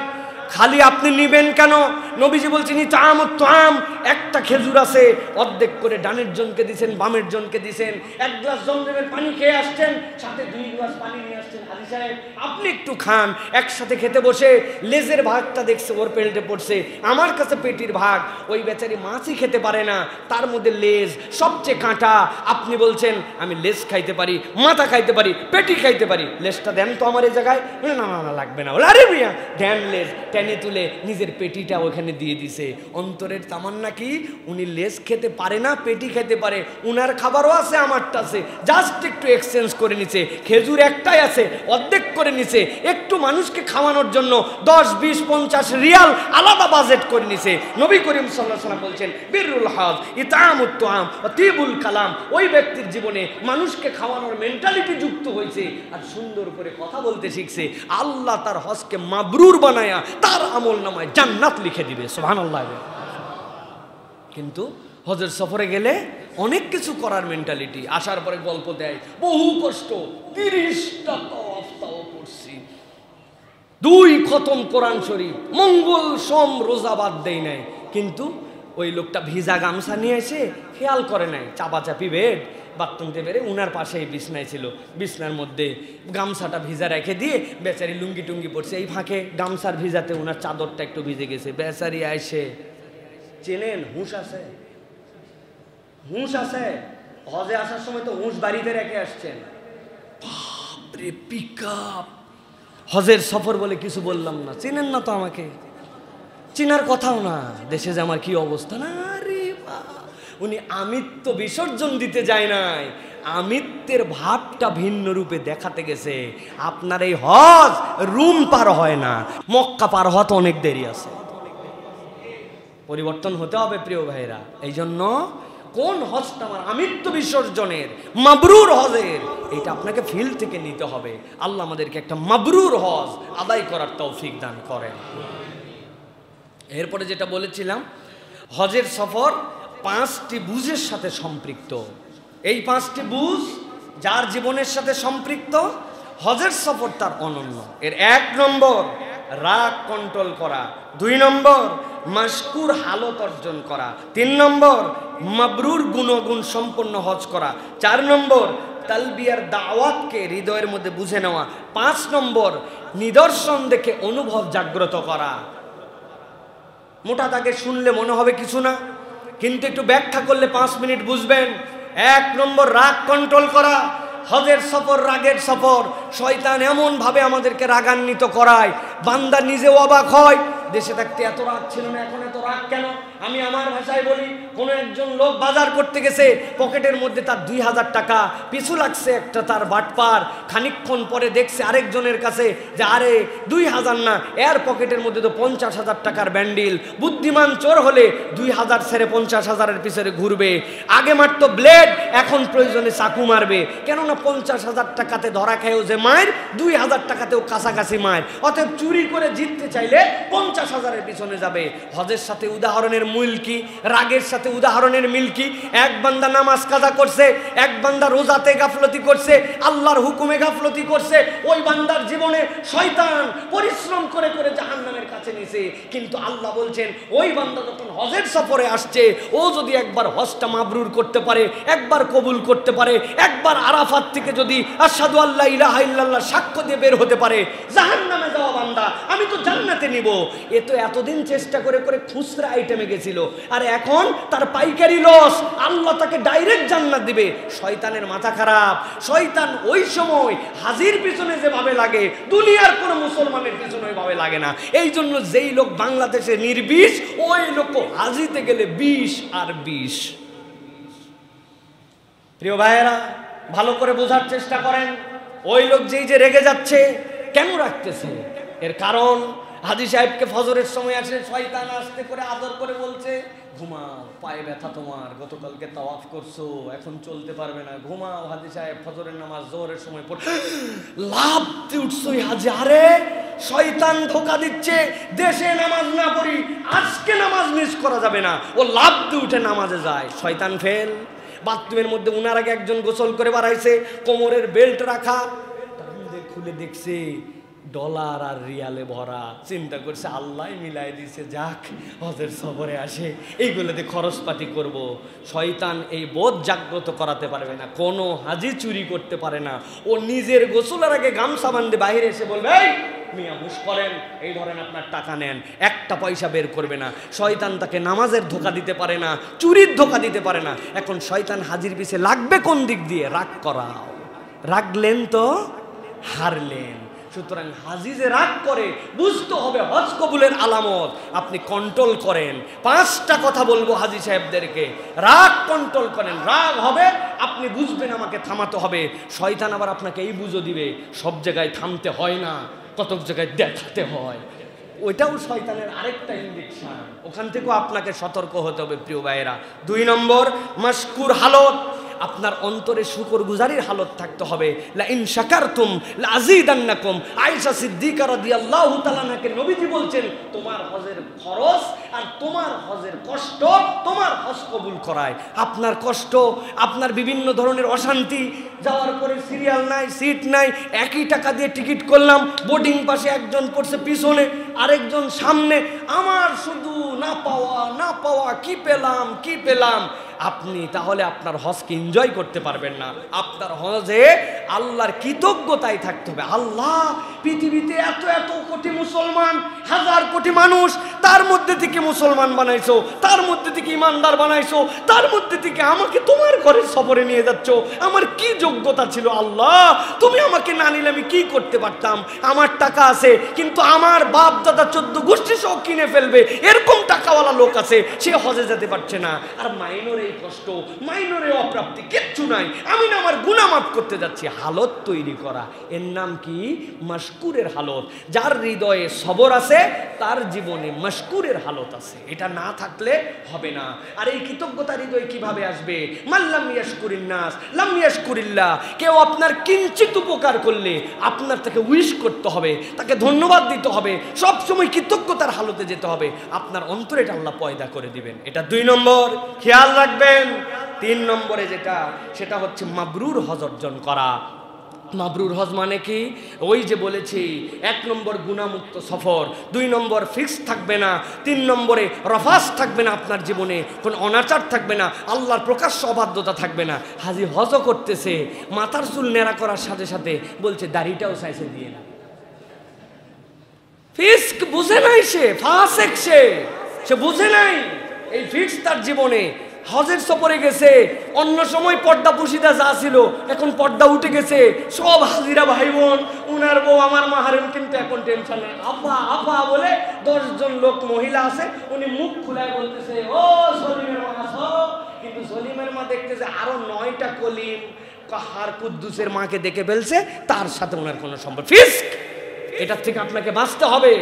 [SPEAKER 1] খালি আপনি নিবেন কেন? নবীজি বলছেন তাম, একটা খেজুর আছে, অর্ধেক করে ডানের জনকে দিছেন, বামের জনকে দিছেন। 1 গ্লাস জমজমের পানি খেয়ে আসছেন, সাথে 2 গ্লাস পানি নিয়ে আসছেন। হাজি সাহেব আপনি একটু খান। একসাথে খেতে বসে লেজের ভাগটা দেখছে ওর পেল্টে পড়ছে, আমার কাছে পেটির ভাগ। ওই বেচারি মাছই খেতে পারে না, তার মধ্যে লেজ সবচেয়ে কাঁটা। আপনি বলছেন আমি লেজ খাইতে পারি, মাথা খাইতে পারি, পেটি খাইতে পারি, লেজটা দেন তো আমার এই জায়গায়। না না লাগবে না। বলে আরে মিয়া দেন লেজ। টেনে তুলে নিজের পেটিটা ওখানে দিয়ে দিছে। অন্তরের তামান্না কি? উনি লেজ খেতে পারে না, পেটি খেতে পারে। উনার খাবারও আছে, আমারটা আছে, জাস্ট একটু এক্সচেঞ্জ করে নিছে। খেজুর একটাই আছে, অর্ধেক করে নিছে। একটু মানুষকে খাওয়ানোর জন্য 10, 20, 50 রিয়াল আলাদা বাজেট করে নিছে। নবী করিম সাল্লাল্লাহু আলাইহি ওয়াসাল্লাম বলছেন বিররুল হজ ইতামুত তুআম ওয়া তিবুল কালাম। ওই ব্যক্তির জীবনে মানুষকে খাওয়ানোর মেন্টালিটি যুক্ত হয়েছে আর সুন্দর করে কথা বলতে শিখছে। আল্লাহ তার হজকে মাবরুর বানায়া তার আমল নামায় জান্নাত লিখে দিবে। সুবহানাল্লাহ। কিন্তু হজের সফরে গেলে অনেক কিছু করার মেন্টালিটি। আসার পরে গল্প দেয় বহু কষ্ট, 30টা তাওয়াফ করছি, 2 খতম কোরআন শরীফ, মঙ্গল সোম রোজা বাদ দেই নাই। কিন্তু ওই লোকটা ভিজা গামছা নিয়ে এসে খেয়াল করে নাই, চাপাচাপি বেড বাথরুমতে বেড়ে উনার পাশেই বিছনায় ছিল, বিছনার মধ্যে গামছাটা ভিজা রেখে দিয়ে বেচারি লুঙ্গি টুঙ্গি পড়ছে। এই ফাঁকে গামছার ভিজাতে উনার চাদরটা একটু ভিজে গেছে। বেচারি আইসে, চেনেন হুঁশ আছে? হুঁশ আছে? হজে আসার সময় তো হুঁশ বাড়িতে রেখে আসছেন। বাপরে পিকআপ! হজের সফর বলে কিছু বললাম না, চেনেন না তো আমাকে, চিনার কথাও না। দেশে যে আমার কি অবস্থা না রে বাবা! উনি আমিত্ব বিসর্জন দিতে যায় নাই, আমিত্বের ভাবটা ভিন্ন রূপে দেখাতে গেছে। আপনার এই হজ রুম পার হয় না, মক্কা পার হতে অনেক দেরি আছে। পরিবর্তন হতে হবে প্রিয় ভাইরা। এই জন্য কোন হজটা আমার আমিত্ব বিসর্জনের, মাবরুর হজের, এটা আপনাকে ফিল থেকে নিতে হবে। আল্লাহ আমাদেরকে একটা মাবরুর হজ আদায় করার তৌফিক দান করেন। এরপরে যেটা বলেছিলাম, হজের সফর 5টি বুঝের সাথে সম্পৃক্ত। এই 5টি বুঝ যার জীবনের সাথে সম্পৃক্ত, হজের সফর তার অনন্য। এর 1 নম্বর রাগ কন্ট্রোল করা, 2 নম্বর মাশকুর হালত অর্জন করা, 3 নম্বর মাবরুর গুণগুণ সম্পন্ন হজ করা, 4 নম্বর তালবিয়ার দাওয়াতকে হৃদয়ের মধ্যে বুঝে নেওয়া, 5 নম্বর নিদর্শন দেখে অনুভব জাগ্রত করা। মোটা দাগে শুনলে মনে হবে কিছু না, কিন্তু একটু ব্যাখ্যা করলে 5 মিনিট বুঝবেন। 1 নম্বর রাগ কন্ট্রোল করা। হজের সফর রাগের সফর। শয়তান এমন ভাবে আমাদেরকে রাগান্বিত করায়, বান্দা নিজেও অবাক হয়, দেশে থাকতে এত রাগ ছিল না, এখন এত রাগ কেন? আমি আমার ভাষায় বলি, কোনো একজন লোক বাজার করতে গেছে, পকেটের মধ্যে তার 2000 টাকা, পিছু লাগছে একটা তার বাটপার। খানিকক্ষণ পরে দেখছে আরেকজনের কাছে যে আরে 2000 না, এর পকেটের মধ্যে তো 50,000 টাকার ব্যান্ডিল। বুদ্ধিমান চোর হলে 2000 ছেড়ে 50,000-এর পিছনে ঘুরবে। আগে মারত ব্লেড, এখন প্রয়োজনে চাকু মারবে। কেননা 50,000 টাকাতে ধরা খেয়েও যে মায়ের, 2000 টাকাতেও কাছাকাছি মায়ের। অতএব চুরি করে জিততে চাইলে 50 50,000-এর পিছনে যাবে। হজের সাথে উদাহরণের মিল কি, রাগের সাথে উদাহরণের মিল কি? এক বান্দা নামাজ কাজা করছে, এক বান্দা রোজাতে গাফলতি করছে, আল্লাহর হুকুমে গাফলতি করছে, ওই বান্দার জীবনে শয়তান পরিশ্রম করে করে জাহান্নামের কাছে নিছে। কিন্তু আল্লাহ বলছেন ওই বান্দা যখন হজের সফরে আসছে, ও যদি একবার হজটা মাবরুর করতে পারে, একবার কবুল করতে পারে, একবার আরাফাত থেকে যদি আশহাদু আল্লা ইলাহা ইল্লাল্লাহ সাক্ষ্য দিয়ে বের হতে পারে, জাহান্নামে যাওয়া বান্দা আমি তো জান্নাতে নিব। এ তো এতদিন চেষ্টা করে করে খুচরা আইটেমে গেছিল, আর এখন তার পাইকারি লস, আল্লাহ তাকে ডাইরেক্ট জান্নাত দিবে। শয়তানের মাথা খারাপ। শয়তান ওই সময় হাজির পিছনে যেভাবে লাগে, দুনিয়ার কোনো মুসলমানের পিছনে ওইভাবে লাগে না। এই জন্য যেই লোক বাংলাদেশে নির্বিষ, ওই লোক হাজিতে গেলে 20 আর 20। প্রিয় ভাইয়েরা, ভালো করে বোঝার চেষ্টা করেন। ওই লোক যেই যে রেগে যাচ্ছে, কেন রাখতেছে? এর কারণ হাজী সাহেবকে ফজরের সময় আসে শয়তান আসতে করে আদর করে বলছে, ঘুমাও, পায়ে ব্যথা তোমার, গতকালকে তাওয়াফ করছো, এখন চলতে পারবে না, ঘুমাও। হাজী সাহেব ফজরের নামাজ জোহরের সময় পড়ে লাভ দিয়ে উঠছই হাজী। আরে শয়তান ধোকা দিচ্ছে, দেশে নামাজ না পড়ি, আজকে নামাজ মিস করা যাবে না। ও লাভ দিয়ে উঠে নামাজে যায়, শয়তান ফেল। বাথরুমের মধ্যে উনার আগে একজন গোসল করে বাড়াইছে, কোমরের বেল্ট রাখা, খুলে দেখছে ডলার আর রিয়ালে ভরা। চিন্তা করছে আল্লাহ মিলাই দিছে, যাক হজের সফরে আসে, এইগুলোতে খরচপাতি করব। শয়তান এই বোধ জাগ্রত করাতে পারবে না। কোনো হাজি চুরি করতে পারে না। ও নিজের গোসলের আগে গামছা বান্ধে বাইরে এসে বলবে, এই মিয়া হুশ করেন, এই ধরেন আপনার টাকা নেন, একটা পয়সা বের করবে না। শয়তান তাকে নামাজের ধোকা দিতে পারে না, চুরির ধোকা দিতে পারে না। এখন শয়তান হাজির পিছে লাগবে কোন দিক দিয়ে? রাগ করাও। রাগলেন তো হারলেন। সুতরাং হাজি যে রাগ করে, বুঝতে হবে হজ কবুলের আলামত। আপনি কন্ট্রোল করেন। 5টা কথা বলবো হাজি সাহেবদেরকে, রাগ কন্ট্রোল করেন। রাগ হবে, আপনি বুঝবেন আমাকে থামাতে হবে। শয়তান আবার আপনাকে এই বুঝো দিবে, সব জায়গায় থামতে হয় না, কতক জায়গায় দেখাতে হয়। ওইটাও শয়তানের আরেকটা ইনজেকশন, ওখান থেকেও আপনাকে সতর্ক হতে হবে। প্রিয় ভাইয়েরা, 2 নম্বর মাশকুর হালত, আপনার অন্তরে শুকরগুজারির হালত থাকতে হবে। লা ইন শাকারতুম লা আযীদান্নাকুম। আয়েশা সিদ্দিকা রাদিয়াল্লাহু তাআলা নাকে নবীজি বলছেন, তোমার হজের খরচ আর তোমার হজের কষ্ট তোমার হজ কবুল করায়। আপনার কষ্ট, আপনার বিভিন্ন ধরনের অশান্তি, যাওয়ার পরে সিরিয়াল নাই, সিট নাই, একই টাকা দিয়ে টিকিট করলাম, বোর্ডিং পাশে একজন পড়ছে পিছনে, আরেকজন সামনে, আমার শুধু না পাওয়া না পাওয়া, কি পেলাম কি পেলাম। আপনি তাহলে আপনার হজকে এনজয় করতে পারবেন না। আপনার হজে আল্লাহর কৃতজ্ঞতায় থাকতে হবে। আল্লাহ, পৃথিবীতে এত এত কোটি মুসলমান, হাজার কোটি মানুষ, তার মধ্যে থেকে মুসলমান বানাইছো, তার মধ্যে থেকে ইমানদার বানাইছো, তার মধ্যে থেকে আমাকে তোমার ঘরের সফরে নিয়ে যাচ্ছ। আমার কি যোগ্যতা ছিল আল্লাহ? তুমি আমাকে না নিলে আমি কি করতে পারতাম? আমার টাকা আছে, কিন্তু আমার বাপ দাদা 14 গোষ্ঠী সব কিনে ফেলবে, এরকম টাকাওয়ালা লোক আছে, সে হজে যেতে পারছে না। আর মাইনরে কষ্ট, মাইনরে অপ্রাপ্তি, কিচ্ছু নাই, আমি না আমার গুনাহ মাফ করতে যাচ্ছি। হালত তৈরি করা, এর নাম কি? মাশকুরের হালত। যার হৃদয়ে সবর আছে, তার জীবনে মাশকুরের হালত আছে। এটা না থাকলে হবে না। আর এই কৃতজ্ঞতার হৃদয় কিভাবে আসবে? মাল্লাম ইয়াশকুরিন নাস লাম ইয়াশকুরিল্লাহ। কেউ আপনার কিঞ্চিত উপকার করলে আপনার তাকে উইশ করতে হবে, তাকে ধন্যবাদ দিতে হবে, সব সময় কৃতজ্ঞতার হালতে যেতে হবে। আপনার অন্তরে এটা আল্লাহ পয়দা করে দিবেন। এটা 2 নম্বর, খেয়াল রাখবেন। 3 নম্বরে যেটা, সেটা হচ্ছে মাবরুর হজ অর্জন করা। মাবরুর হজ মানে কি? ওই যে বলেছি, 1 নম্বর গুনাহমুক্ত সফর, 2 নম্বর ফিক্স থাকবে না, 3 নম্বরে রফাস থাকবে না, আপনার জীবনে কোনো অনাচার থাকবে না, আল্লাহর প্রকাশ্য অবাধ্যতা থাকবে না। হাজি হজও করতেছে, মাথার চুল নেড়া করার সাথে সাথে বলছে দাড়িটাও সাইজে দিয়ে না। ফিস্ক বুঝে নাই, সে ফাসেক, সে বুঝে নাই এই ফিক্স তার জীবনে। হজের সফরে গেছে, অন্য সময় পর্দা পুশিদা যা ছিল, এখন পর্দা উঠে গেছে। সব হাজিরা ভাই বোন, উনার বউ আমার মাহারেম, কিন্তু এখন টেনশন নেই। আফা আফা বলে 10 জন লোক মহিলা আছে, উনি মুখ খুলে বলতেছে, ও সলিমের মা আসো। কিন্তু সলিমের মা দেখতেছে আরো 9টা কলিম কাহার কুদ্দুসের মাকে দেখে ফেলছে, তার সাথে ওনার কোনো সম্পর্ক। ফিস্ক, এটার থেকে আপনাকে বাঁচতে হবে।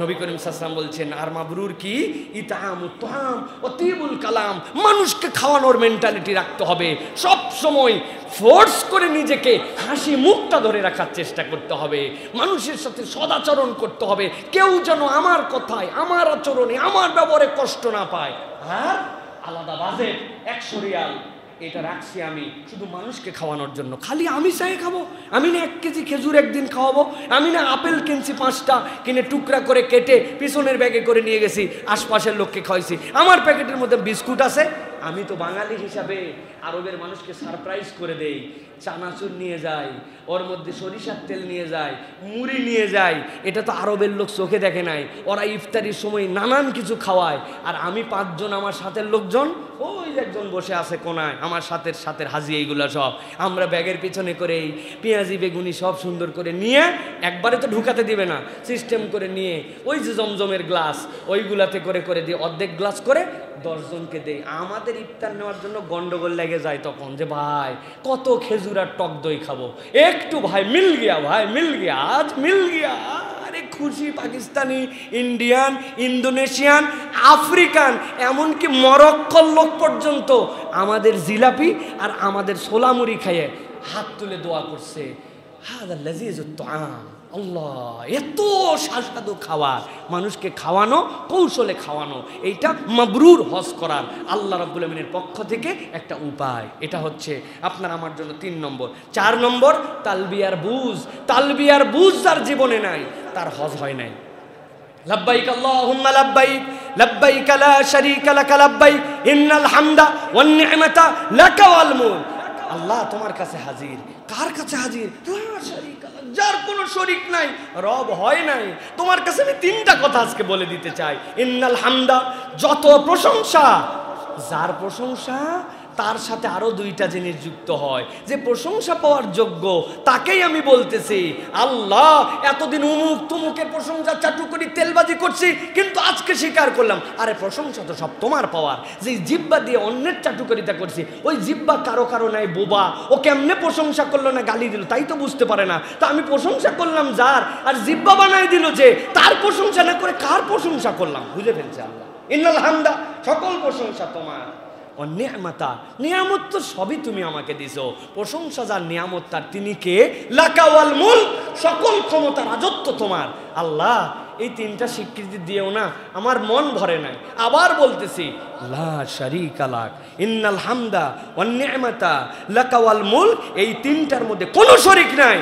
[SPEAKER 1] নবী করিম সাল্লাল্লাহু আলাইহি ওয়াসাল্লাম বলছেন, আর মাবরুর কি? ইতামুত তাআম ওয়া তিবুল কালাম। মানুষকে খাওয়ানোর মেন্টালিটি রাখতে হবে, সব সময় ফোর্স করে নিজেকে হাসি মুখটা ধরে রাখার চেষ্টা করতে হবে, মানুষের সাথে সদাচরণ করতে হবে, কেউ যেন আমার কথায়, আমার আচরণে, আমার ব্যবহারে কষ্ট না পায়। আর আলাদা বাজেট 100 রিয়াল এটা রাখছি আমি শুধু মানুষকে খাওয়ানোর জন্য। খালি আমি চাই খাবো? আমি না 1 কেজি খেজুর একদিন খাওয়াবো? আমি না আপেল কিনছি 5টা, কিনে টুকরা করে কেটে পিছনের ব্যাগে করে নিয়ে গেছি, আশপাশের লোককে খাওয়াইছি, আমার প্যাকেটের মধ্যে বিস্কুট আছে। আমি তো বাঙালি হিসাবে আরবের মানুষকে সারপ্রাইজ করে দেই, চানাচুর নিয়ে যাই, ওর মধ্যে সরিষার তেল নিয়ে যাই, মুড়ি নিয়ে যাই। এটা তো আরবের লোক চোখে দেখে নাই। ওরা ইফতারির সময় নানান কিছু খাওয়ায়, আর আমি 5 জন, আমার সাথের লোকজন, ওই একজন বসে আছে কোনায়, আমার সাথের হাজি, এইগুলা সব আমরা ব্যাগের পিছনে করে পেঁয়াজি বেগুনি সব সুন্দর করে নিয়ে, একবারে তো ঢুকাতে দিবে না, সিস্টেম করে নিয়ে ওই যে জমজমের গ্লাস ওইগুলাতে করে করে দিয়ে অর্ধেক গ্লাস করে 10 জনকে দেই। আমাদের ইফতার নেওয়ার জন্য গন্ডগোল লেগে যায় তখন, যে ভাই কত খেজুর আর টক দই খাবো, একটু ভাই মিল গিয়া, ভাই মিল গিয়া, আজ মিল গিয়া। আরে খুশি পাকিস্তানি, ইন্ডিয়ান, ইন্দোনেশিয়ান, আফ্রিকান, এমনকি মরক্কোর লোক পর্যন্ত আমাদের জিলাপি আর আমাদের সোলামুড়ি খাইয়ে হাত তুলে দোয়া করছে, হাদা লাযীজুত তাআম। আল্লাহ, এত সুস্বাদু খাবার, মানুষকে খাওয়ানো, কৌশলে খাওয়ানো, এইটা মাবরুর হজ করার আল্লাহ রাব্বুল আমিনের পক্ষ থেকে একটা উপায়। এটা হচ্ছে আপনার আমার জন্য 3 নম্বর। 4 নম্বর, তালবিয়ার বুঝ। তালবিয়ার বুঝ যার জীবনে নাই, তার হজ হয় নাই। লাব্বাইক আল্লাহুম্মা লাব্বাইক, লাব্বাইক লা শারীকা লাক লাব্বাইক, ইন্নাল হামদা ওয়ান নি'মাতা লাকা ওয়াল মুলক। আল্লাহ তোমার কাছে হাজির। কার কাছে হাজির? লা শারীকা লাক, যার কোনো শরীক নাই, রব হয় নাই। তোমার কাছে আমি 3টা কথা আজকে বলে দিতে চাই। ইন্নাল হামদা, যত প্রশংসা, যার প্রশংসা তার সাথে আরো 2টা জিনিস যুক্ত হয়, যে প্রশংসা পাওয়ার যোগ্য তাকেই আমি বলতেছি। আল্লাহ, এতদিন উমুক তুমুকের প্রশংসা চাটুকরি তেলবাজি করছি, কিন্তু আজকে স্বীকার করলাম, আরে প্রশংসা তো সব তোমার পাওয়ার। যে জিব্বা দিয়ে অন্যের চাটুকরিতা করছি, ওই জিব্বা কারো নাই বোবা, ও কেমনে প্রশংসা করলো না গালি দিল তাই তো বুঝতে পারে না। তা আমি প্রশংসা করলাম যার, আর জিব্বা বানাই দিল যে, তার প্রশংসা না করে কার প্রশংসা করলাম? বুঝে ফেলছে আল্লাহ। ইন্নাল হামদা, সকল প্রশংসা তোমার। ও নিয়ামতা, নিয়ামত তো সবই তুমি আমাকে দিছো। প্রশংসা যার, নিয়ামত তার, তিনি কে? লাকা ওয়াল মুলক, সকল ক্ষমতা রাজত্ব তোমার। আল্লাহ, এই 3টা স্বীকৃতি দিয়েও না আমার মন ভরে নাই। আবার বলতেছি, লা শারীকা লাক, ইন্নাল হামদা ওয়ান নি'মাতা লাকা ওয়াল মুলক, এই 3টার মধ্যে কোনো শরীক নাই।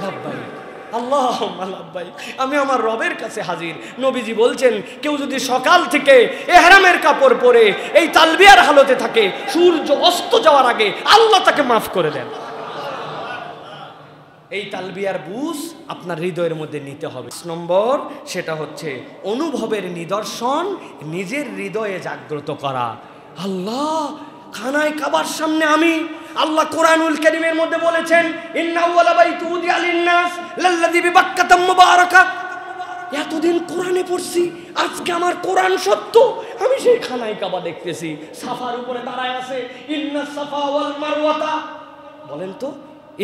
[SPEAKER 1] লাব্বাইক আল্লাহুম্মা লাব্বাইক, আমি আমার রবের কাছে হাজির। নবীজি বলছেন, কেউ যদি সকাল থেকে ইহরামের কাপড় পরে এই তালবিয়ার হালতে থাকে, সূর্য অস্ত যাওয়ার আগে আল্লাহ তাকে মাফ করে দেন। এই তালবিয়ার বুঝ আপনার হৃদয়ের মধ্যে নিতে হবে। 5 নম্বর, সেটা হচ্ছে অনুভবের নিদর্শন নিজের হৃদয়ে জাগ্রত করা। আল্লাহ, খানায় কাবার সামনে আমি, আল্লাহ কোরআনুল কারীমের মধ্যে বলেছেন, ইন্না আউওয়ালা বাইতি উদিয়া লিন-নাস লাল্লাযী বিবাক্কাতা মুবারাকা। এতদিন কোরআনে পড়ছি, আজকে আমার কোরআন সত্য। আমি সেই খানায় কাবা দেখতেছি, সাফার উপরে দাঁড়ায় আছে, ইন্না সাফা ওয়াল মারওয়াতা। বলেন তো,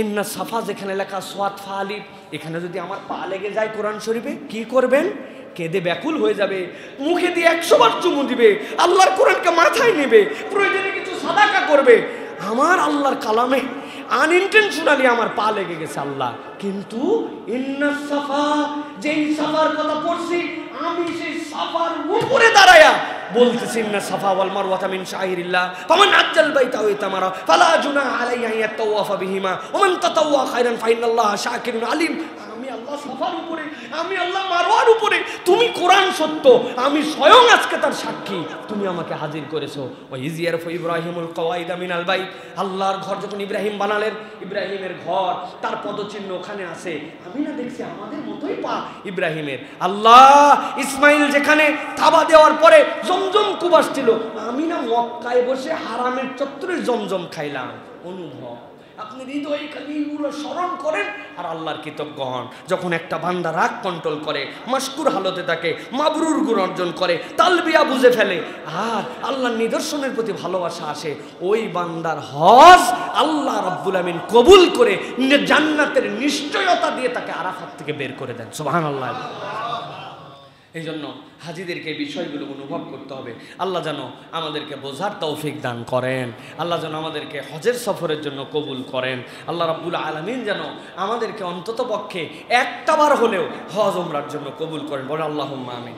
[SPEAKER 1] ইন্না সাফা যেখানে লেখা সোয়াত ফা আলিফ, এখানে যদি আমার পা লেগে যায় কোরআন শরীফে, কি করবেন? কেঁদে ব্যাকুল হয়ে যাবে, মুখে দিয়ে 100 বার চুমু দিবে, আল্লাহর কোরআনকে মাথায় নেবে, প্রয়োজনে কিছু সাদাকা করবে। আমার আল্লাহর কালামে আনইনটেনশনালি আমার পা লেগে গেছে আল্লাহ, কিন্তু ইন্না সাফা, যেই সাফার কথা পড়ছি, আমি সেই সাফার উপরে দাঁড়ায়া বলতেছি, ইন্না সাফা ওয়াল মারওয়াতা মিন শাইরিল্লাহ, ফামান আজ্জাল বাইতা ওয়া তামারা ফালা জুনাহা আলাইহি আন ইয়াতাওয়াফা বিহিমা ওয়া মান তাতাওয়া খায়রান ফাইনাল্লাহা শাকিরুন আলিম। আমি আল্লাহ সাফার উপরে, আমি আল্লাহ মারওয়ার উপরে, তুমি কোরআন সত্য, আমি স্বয়ং আজকে তার সাক্ষী, তুমি আমাকে হাজির করেছো। ওয়া ইজিয়ারফু ইব্রাহিমুল কওয়াইদা মিনাল বাইত, আল্লাহর ঘর যখন ইব্রাহিম বানালেন, ইব্রাহিমের ঘর, তার পদচিহ্ন ওখানে আছে। আমি না দেখছি আমাদের মতোই পা ইব্রাহিমের। আল্লাহ, ইসমাইল যেখানে থাবা দেওয়ার পরে জমজম কুবাস ছিল, আমি না মক্কায় বসে হারামের চত্বরে জমজম খাইলাম। অনুভব, আপনি হৃদয়ে খালি এগুলো স্মরণ করেন আর আল্লাহর কৃতজ্ঞ হন। যখন একটা বান্দা রাগ কন্ট্রোল করে, মাশকুর হালতে থাকে, মাবরুর গুণ অর্জন করে, তালবিয়া বুঝে ফেলে, আর আল্লাহর নিদর্শনের প্রতি ভালোবাসা আসে, ওই বান্দার হজ আল্লাহ রাব্বুল আমিন কবুল করে জান্নাতের নিশ্চয়তা দিয়ে তাকে আরাফাত থেকে বের করে দেন। সুবহানাল্লাহ। এই জন্য হাজিদেরকে এই বিষয়গুলো অনুভব করতে হবে। আল্লাহ যেন আমাদেরকে বোঝার তৌফিক দান করেন, আল্লাহ যেন আমাদেরকে হজের সফরের জন্য কবুল করেন, আল্লাহ রাব্বুল আলামিন যেন আমাদেরকে অন্তত পক্ষে একটাবার হলেও হজ উমরার জন্য কবুল করেন। বলে আল্লাহুম্মা আমিন।